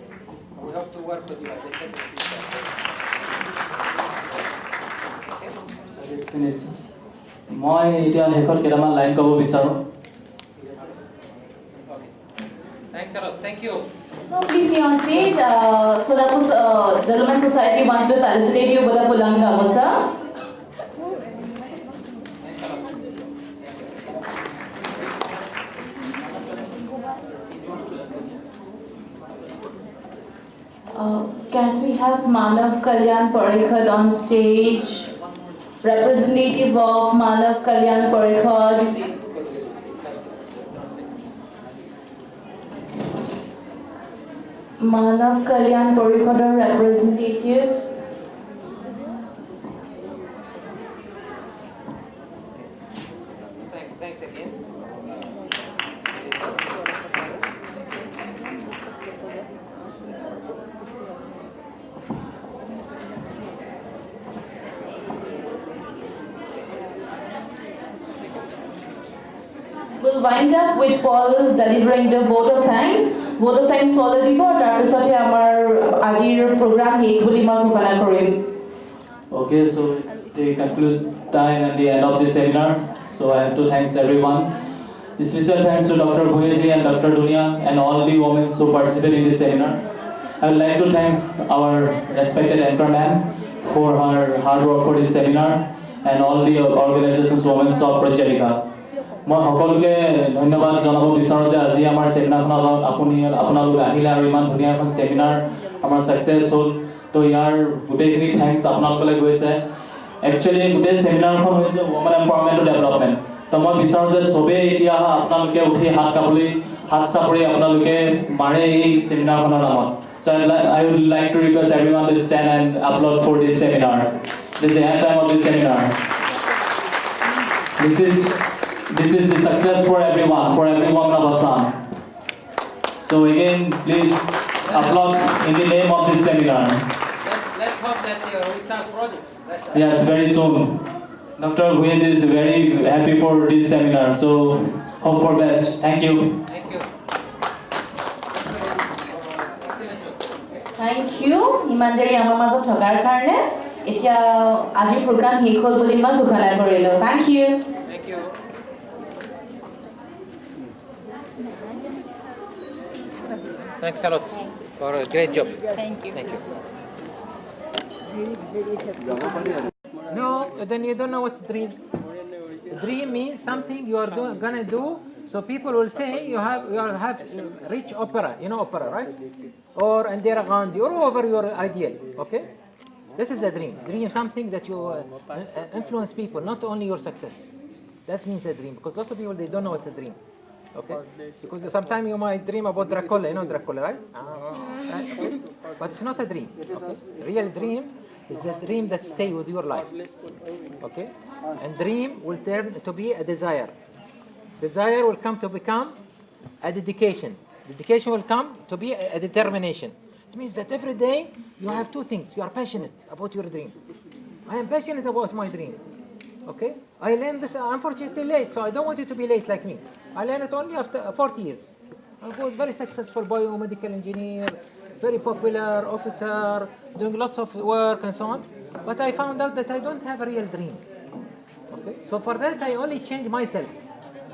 We hope to work with you as I said in the future. It's finished. মই এতিয়া শেষত কেইটামান line ক'ব বিচাৰোঁ Thank you. So please stay on stage. Solapur Development Society wants to felicitate you with a Fulang Gamusa. Can we have Manav Kalyan Parikhad on stage? Representative of Manav Kalyan Parikhad. Manav Kalyan Parikhad representative. Thanks again. We'll wind up with Paul delivering the vote of thanks. Vote of thanks Paul দিব তাৰ পিছতে আমাৰ আজিৰ program শেষ বুলি মই ঘোষণা কৰিম। Okay, so it's the conclusion time and the end of the seminar. So I have to thanks everyone. Special thanks to Dr. Bhuyeji and Dr. Dunia and all the women who participated in this seminar. I would like to thank our respected anchor ma'am for her hard work for this seminar and all the organizations women of Prajalika. মই সকলোকে ধন্যবাদ জনাব বিচাৰো যে আজি আমাৰ সেমিনাৰখনত আপোনালোক আহিলে আৰু ইমান ধুনীয়া এখন সেমিনাৰ আমাৰ সাকসেস হ'ল তো ইয়াৰ গোটেইখিনি থ্যাঙ্কস আপোনালোকলৈ গৈছে একচুয়ালি গোটেই সেমিনাৰখন হৈছে ওমেন এম্পাৱাৰমেণ্ট আৰু ডেভেলপমেণ্ট তো মই বিচাৰো যে সবে এতিয়া আপোনালোকে উঠি হাত চাপৰি আপোনালোকে মাৰে এই সেমিনাৰখনৰ নামত So I would like to request everyone to stand and applaud for this seminar. This is the end time of this seminar. This is the success for everyone of Assam. So again, please applaud in the name of this seminar. Let's hope that we start projects. Yes, very soon. Dr. Bhuyeji is very happy for this seminar. So hope for best. Thank you. Thank you. Thank you. ইমান দেৰি আমাৰ মাজত থকাৰ কাৰণে এতিয়া আজিৰ program শেষ হ'ল বুলি মই ঘোষণা কৰিলোঁ। Thank you. Thank you. Thanks a lot for a great job. Thank you. Thank you. No, then you don't know what's dreams. Dream means something you are gonna do. So people will say you have reach opera. You know opera, right? Or Indira Gandhi, or over your ideal. Okay. This is a dream. Dream something that you influence people, not only your success. That means a dream. Because lots of people they don't know what's a dream. Okay. Because sometimes you might dream about Dracula. You know Dracula, right? Right? Okay. But it's not a dream. Okay. Real dream is the dream that stays with your life. Okay. And dream will turn to be a desire. Desire will come to become a dedication. Dedication will come to be a determination. It means that every day you have two things. You are passionate about your dream. I am passionate about my dream. Okay? I learned this unfortunately late, so I don't want you to be late like me. I learned it only after 40 years. I was very successful biomedical engineer, very popular officer, doing lots of work and so on. But I found out that I don't have a real dream. Okay? So for that I only changed myself.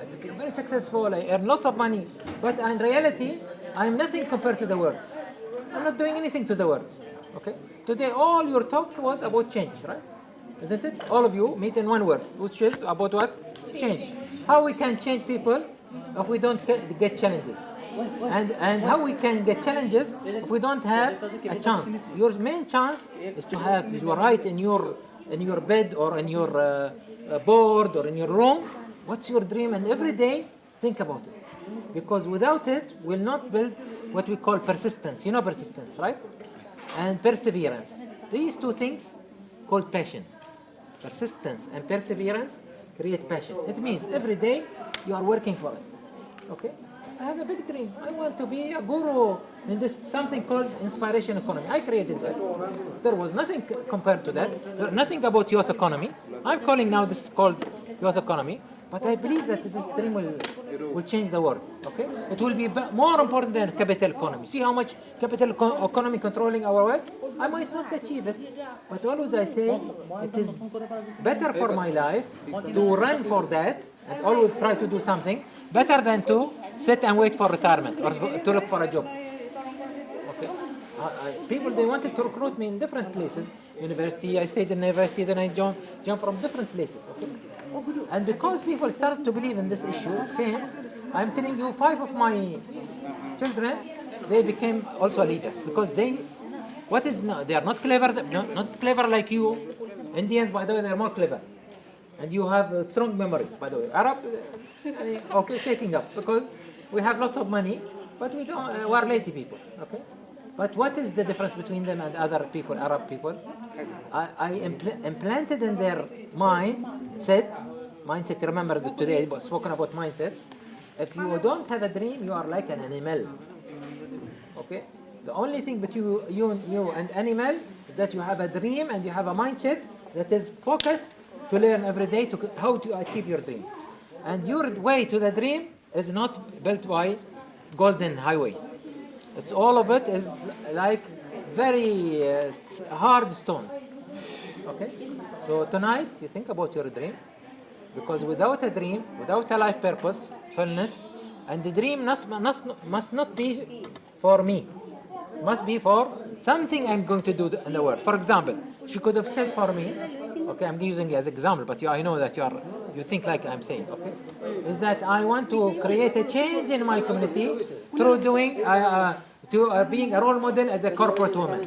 I became very successful, I earned lots of money. But in reality, I am nothing compared to the world. I'm not doing anything to the world. Okay? Today all your talk was about change, right? Isn't it? All of you meet in one word, which is about what? Change. How we can change people if we don't get challenges. And how we can get challenges if we don't have a chance. Your main chance is to have your right in your bed or in your board or in your room. What's your dream? And every day think about it. Because without it, we'll not build what we call persistence. You know persistence, right? And perseverance. These two things called passion. Persistence and perseverance create passion. It means every day you are working for it. Okay? I have a big dream. I want to be a guru in this something called inspiration economy. I created that. There was nothing compared to that. Nothing about US economy. I'm calling now this called US economy. But I believe that this dream will change the world. Okay? It will be more important than capital economy. See how much capital economy controlling our world? I might not achieve it. But always I say it is better for my life to run for that and always try to do something better than to sit and wait for retirement or to look for a job. Okay. People, they wanted to recruit me in different places. University, I stayed in university, then I jumped from different places. Okay. And because people started to believe in this issue, same, I'm telling you, 5 of my children, they became also leaders because they are not clever, not clever like you. Indians, by the way, they are more clever. And you have a strong memory, by the way. Arab, okay, taking up because we have lots of money, but we don't. We are lazy people, okay. But what is the difference between them and other people, Arab people? I implanted in their mindset. Remember that today I spoken about mindset. If you don't have a dream, you are like an animal. Okay. The only thing between you and animal is that you have a dream and you have a mindset that is focused to learn every day how to achieve your dream. And your way to the dream is not built by golden highway. It's all of it is like very hard stones. Okay? So tonight you think about your dream, because without a dream, without a life purpose, fullness, and the dream must not be for me. It must be for something I'm going to do in the world. For example, she could have said for me, okay, I'm using it as an example, but I know that you think like I'm saying, okay, is that I want to create a change in my community through doing being a role model as a corporate woman.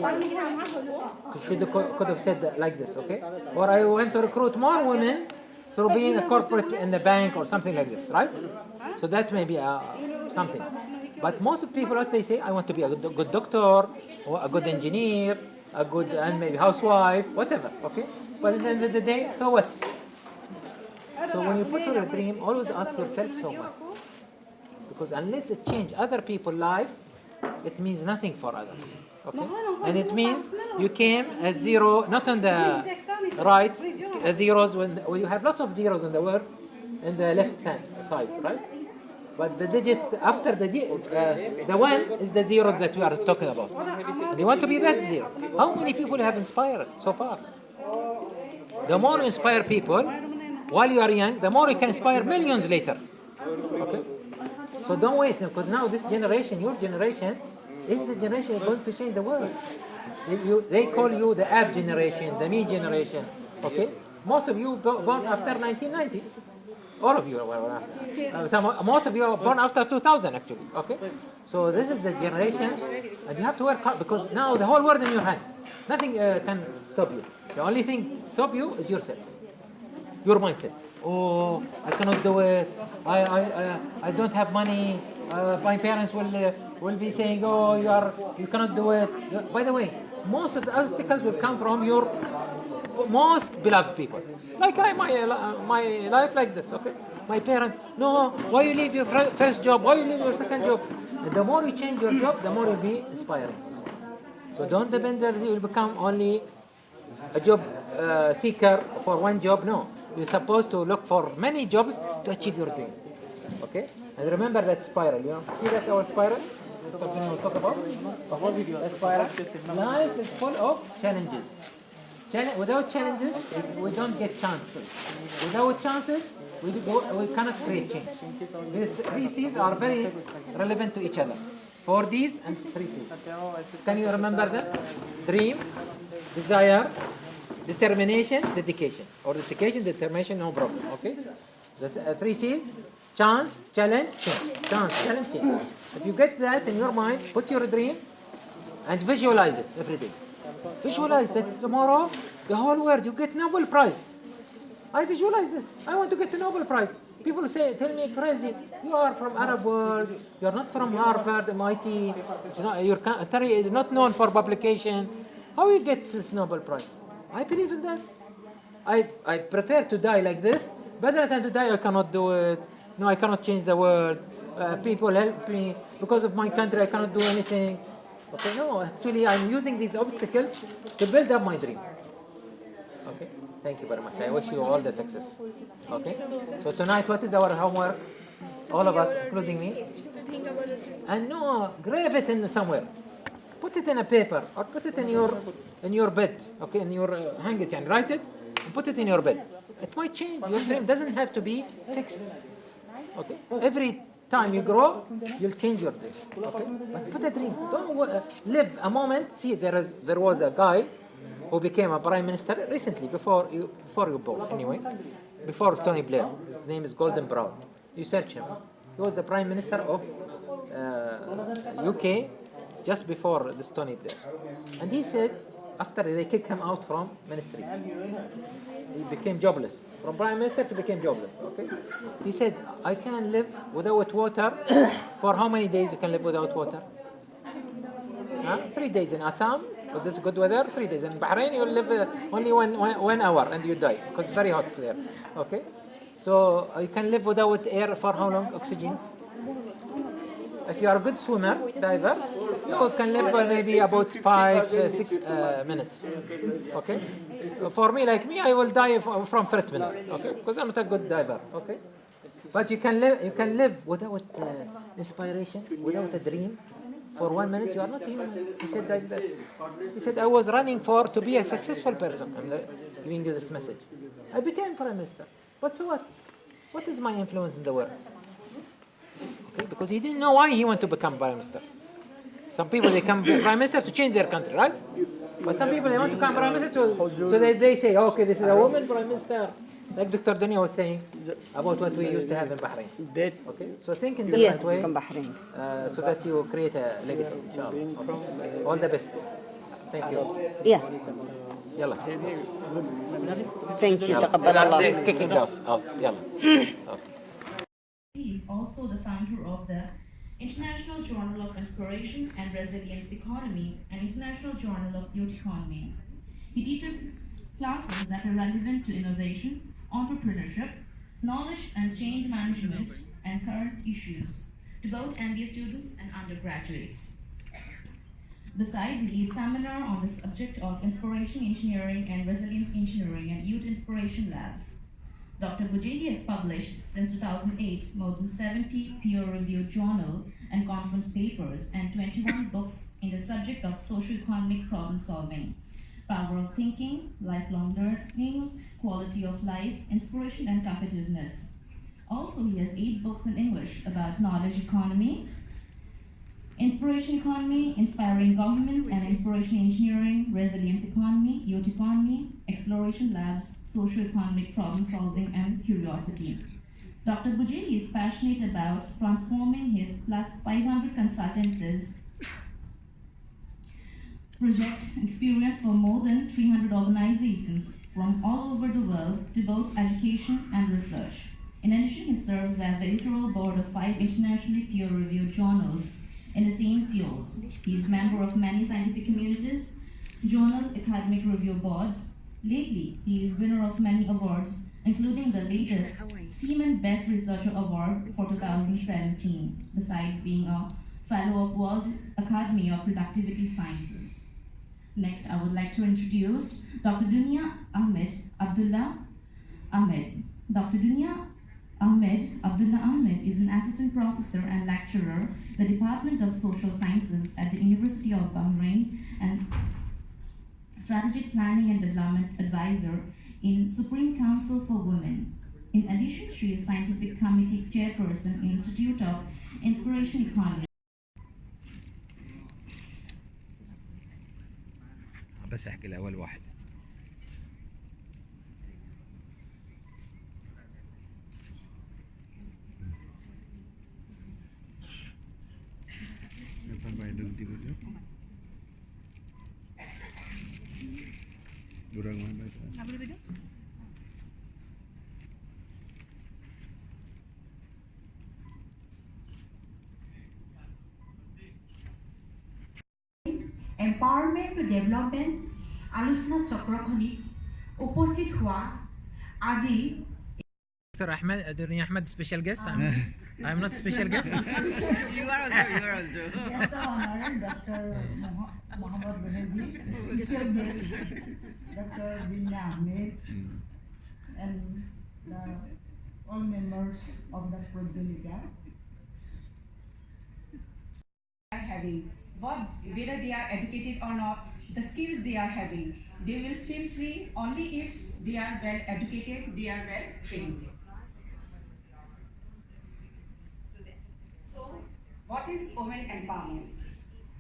She could have said that like this, okay? Or I want to recruit more women through being a corporate in the bank or something like this, right? So that's maybe something. But most of people, what they say, I want to be a good doctor, or a good engineer, and maybe housewife, whatever, okay? But at the end of the day, so what? So when you put your dream, always ask yourself, so what? Because unless it changes other people's lives, it means nothing for others. Okay? And it means you came as zero, not on the right, zeros, when you have lots of zeros in the word, in the left side, right? But the digits after the one is the zeros that we are talking about. And you want to be that zero. How many people you have inspired so far? The more you inspire people while you are young, the more you can inspire millions later. Okay? So don't wait, because now this generation, your generation, is the generation going to change the world. They call you the app generation, the me generation. Okay? Most of you born after 1990. All of you are born after. Most of you are born after 2000, actually. Okay? So this is the generation, and you have to work hard because now the whole world in your hand. Nothing can stop you. The only thing stop you is yourself, your mindset. Oh, I cannot do it. I don't have money. My parents will be saying, oh, you cannot do it. By the way, most of the obstacles will come from your most beloved people. Like my life like this, okay? My parents, no, why you leave your first job? Why you leave your second job? And the more you change your job, the more you'll be inspiring. So don't depend that you will become only a job seeker for one job. No, you're supposed to look for many jobs to achieve your dream. Okay? And remember that spiral, see that our spiral? Something we'll talk about? That spiral? Life is full of challenges. Without challenges, we don't get chances. Without chances, we cannot create change. These 3 C's are very relevant to each other. 4 D's and 3 C's. Can you remember that? Dream, desire, determination, dedication. Or dedication, determination, no problem. Okay? The 3 C's, chance, challenge, change. Chance, challenge, change. If you get that in your mind, put your dream and visualize it every day. Visualize that tomorrow, the whole world, you get Nobel Prize. I visualize this. I want to get the Nobel Prize. People tell me crazy. You are from Arab world. You are not from Harvard, MIT. Your country is not known for publication. How you get this Nobel Prize? I believe in that. I prefer to die like this, better than to die I cannot do it. No, I cannot change the world. People help me. Because of my country, I cannot do anything. Okay, no, actually, I'm using these obstacles to build up my dream. Okay, thank you very much. I wish you all the success. Okay, so tonight, what is our homework? All of us, including me. And no, grave it in somewhere. Put it in a paper or put it in your bed. Okay, hang it and write it. and put it in your bed. It might change. Your dream doesn't have to be fixed. Okay? Every time you grow, you'll change your dream. Okay? But put a dream. Don't live a moment. See, there was a guy who became a prime minister recently, before you born, anyway, before Tony Blair. His name is Gordon Brown. You search him. He was the prime minister of UK just before this Tony Blair. And he said, after they kicked him out from ministry, he became jobless. From prime minister to became jobless. Okay. He said, I can live without water. For how many days you can live without water? 3 days in Assam with this good weather. 3 days in Bahrain, you live only 1 hour and you die because it's very hot there. Okay. So you can live without air for how long? Oxygen. If you are a good swimmer, diver, you can live maybe about 5-6 minutes. Okay. For me, like me, I will die from first minute. Okay, because I'm not a good diver. Okay. But you can live without inspiration, without a dream. For 1 minute, you are not human. He said like that. He said, I was running to be a successful person. I'm giving you this message. I became prime minister. But so what? What is my influence in the world? Okay, because he didn't know why he wanted to become prime minister. Some people, they come prime minister to change their country, right? But some people, they want to become prime minister so they say, okay, this is a woman prime minister. Like Dr. Dunya was saying about what we used to have in Bahrain. Okay, so think in different way so that you create a legacy, inshallah. Okay. All the best. Thank you. Yeah. Yalla. Thank you. تقبل الله. Kicking us out. Yalla. Okay. He is also the founder of the International Journal of Inspiration and Resilience Economy and International Journal of Youth Economy. He teaches classes that are relevant to innovation, entrepreneurship, knowledge and change management, and current issues to both MBA students and undergraduates. Besides, he leads seminar on the subject of inspiration engineering and resilience engineering and youth inspiration labs. Dr. Bujeli has published since 2008 more than 70 peer-reviewed journal and conference papers and 21 books in the subject of socio-economic problem solving, power of thinking, lifelong learning, quality of life, inspiration and competitiveness. Also, he has 8 books in English about knowledge economy, inspiration economy, inspiring government and inspiration engineering, resilience economy, youth economy, exploration labs, socio-economic problem solving, and curiosity. Dr. Bujeli is passionate about transforming his plus 500 consultancies project experience for more than 300 organizations from all over the world to both education and research. In addition, he serves as the editorial board of 5 internationally peer-reviewed journals in the same fields. He is member of many scientific communities, journal academic review boards. Lately, he is winner of many awards, including the latest Seaman Best Researcher Award for 2017, besides being a fellow of World Academy of Productivity Sciences. Next, I would like to introduce Dr. Dunya Ahmed Abdullah Ahmed. Dr. Dunya Abdullah Ahmed is an assistant professor and lecturer in the Department of Social Sciences at the University of Bahrain and strategic planning and development advisor in Supreme Council for Women. In addition, she is scientific committee chairperson in Institute of Inspiration Economy. بس احكي الاول واحد. Empowerment to Development আলোচনা চক্ৰখনিত উপস্থিত হোৱা আজি Dr. Ahmed, special guest. I'm not special guest. You are also. Yes, Honored Dr. Muhammad Benazi, special guest, Dr. Dunya Ahmed, and all members of the Progenica. are having, whether they are educated or not, the skills they are having. They will feel free only if they are well educated, they are well trained. So, what is women empowerment?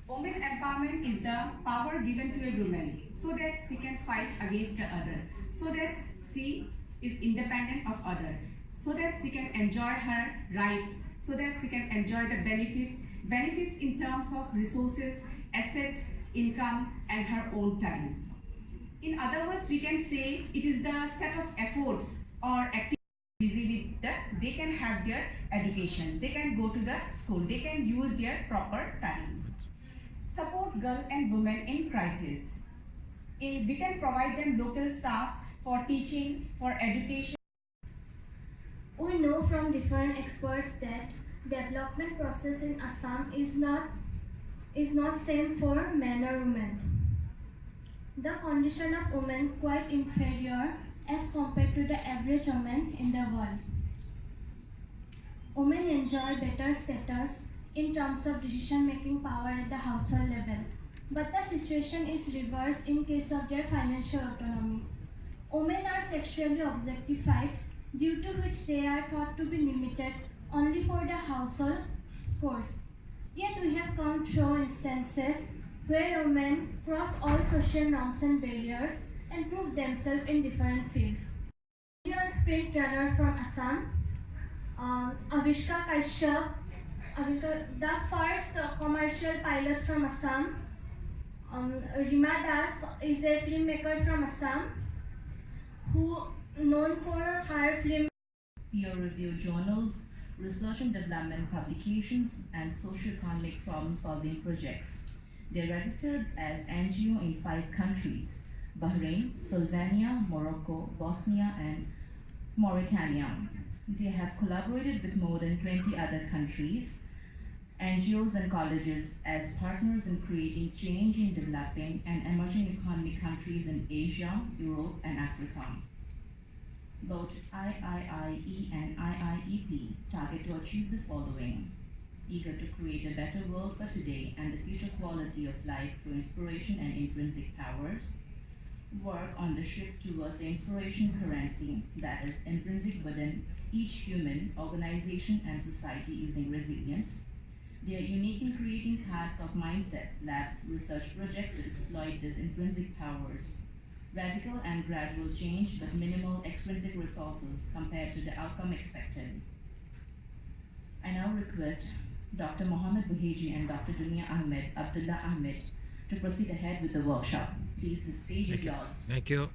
Women empowerment is the power given to a woman so that she can fight against the other, so that she is independent of other, so that she can enjoy her rights, so that she can enjoy the benefits in terms of resources, asset, income, and her own time. In other words, we can say it is the set of efforts or activities busy with they can have their education, they can go to the school, they can use their proper time. Support girl and women in crisis. We can provide them local staff for teaching, for education. We know from different experts that development process in Assam is not same for men or women. The condition of women quite inferior as compared to the average woman in the world. Women enjoy better status in terms of decision-making power at the household level, but the situation is reversed in case of their financial autonomy. Women are sexually objectified, due to which they are thought to be limited only for the household chores. Yet we have come through instances where women cross all social norms and barriers and prove themselves in different fields. A sprint runner from Assam, Avishka Kashyap, the first commercial pilot from Assam. Rima Das is a filmmaker from Assam who known for her film. Peer-reviewed journals, research and development publications, and socio-economic problem-solving projects. They are registered as NGO in 5 countries: Bahrain, Slovenia, Morocco, Bosnia, and Mauritania. They have collaborated with more than 20 other countries, NGOs and colleges as partners in creating change in developing and emerging economy countries in Asia, Europe, and Africa. Both IIIE and IIEP target to achieve the following: eager to create a better world for today and the future quality of life through inspiration and intrinsic powers, work on the shift towards the inspiration currency that is intrinsic within each human, organization, and society using resilience. They are unique in creating paths of mindset, labs, research projects that exploit these intrinsic powers. Radical and gradual change with minimal extrinsic resources compared to the outcome expected. I now request Dr. Mohammed Buheji and Dr. Dunia Abdullah Ahmed to proceed ahead with the workshop. Please, the stage is yours. Thank you.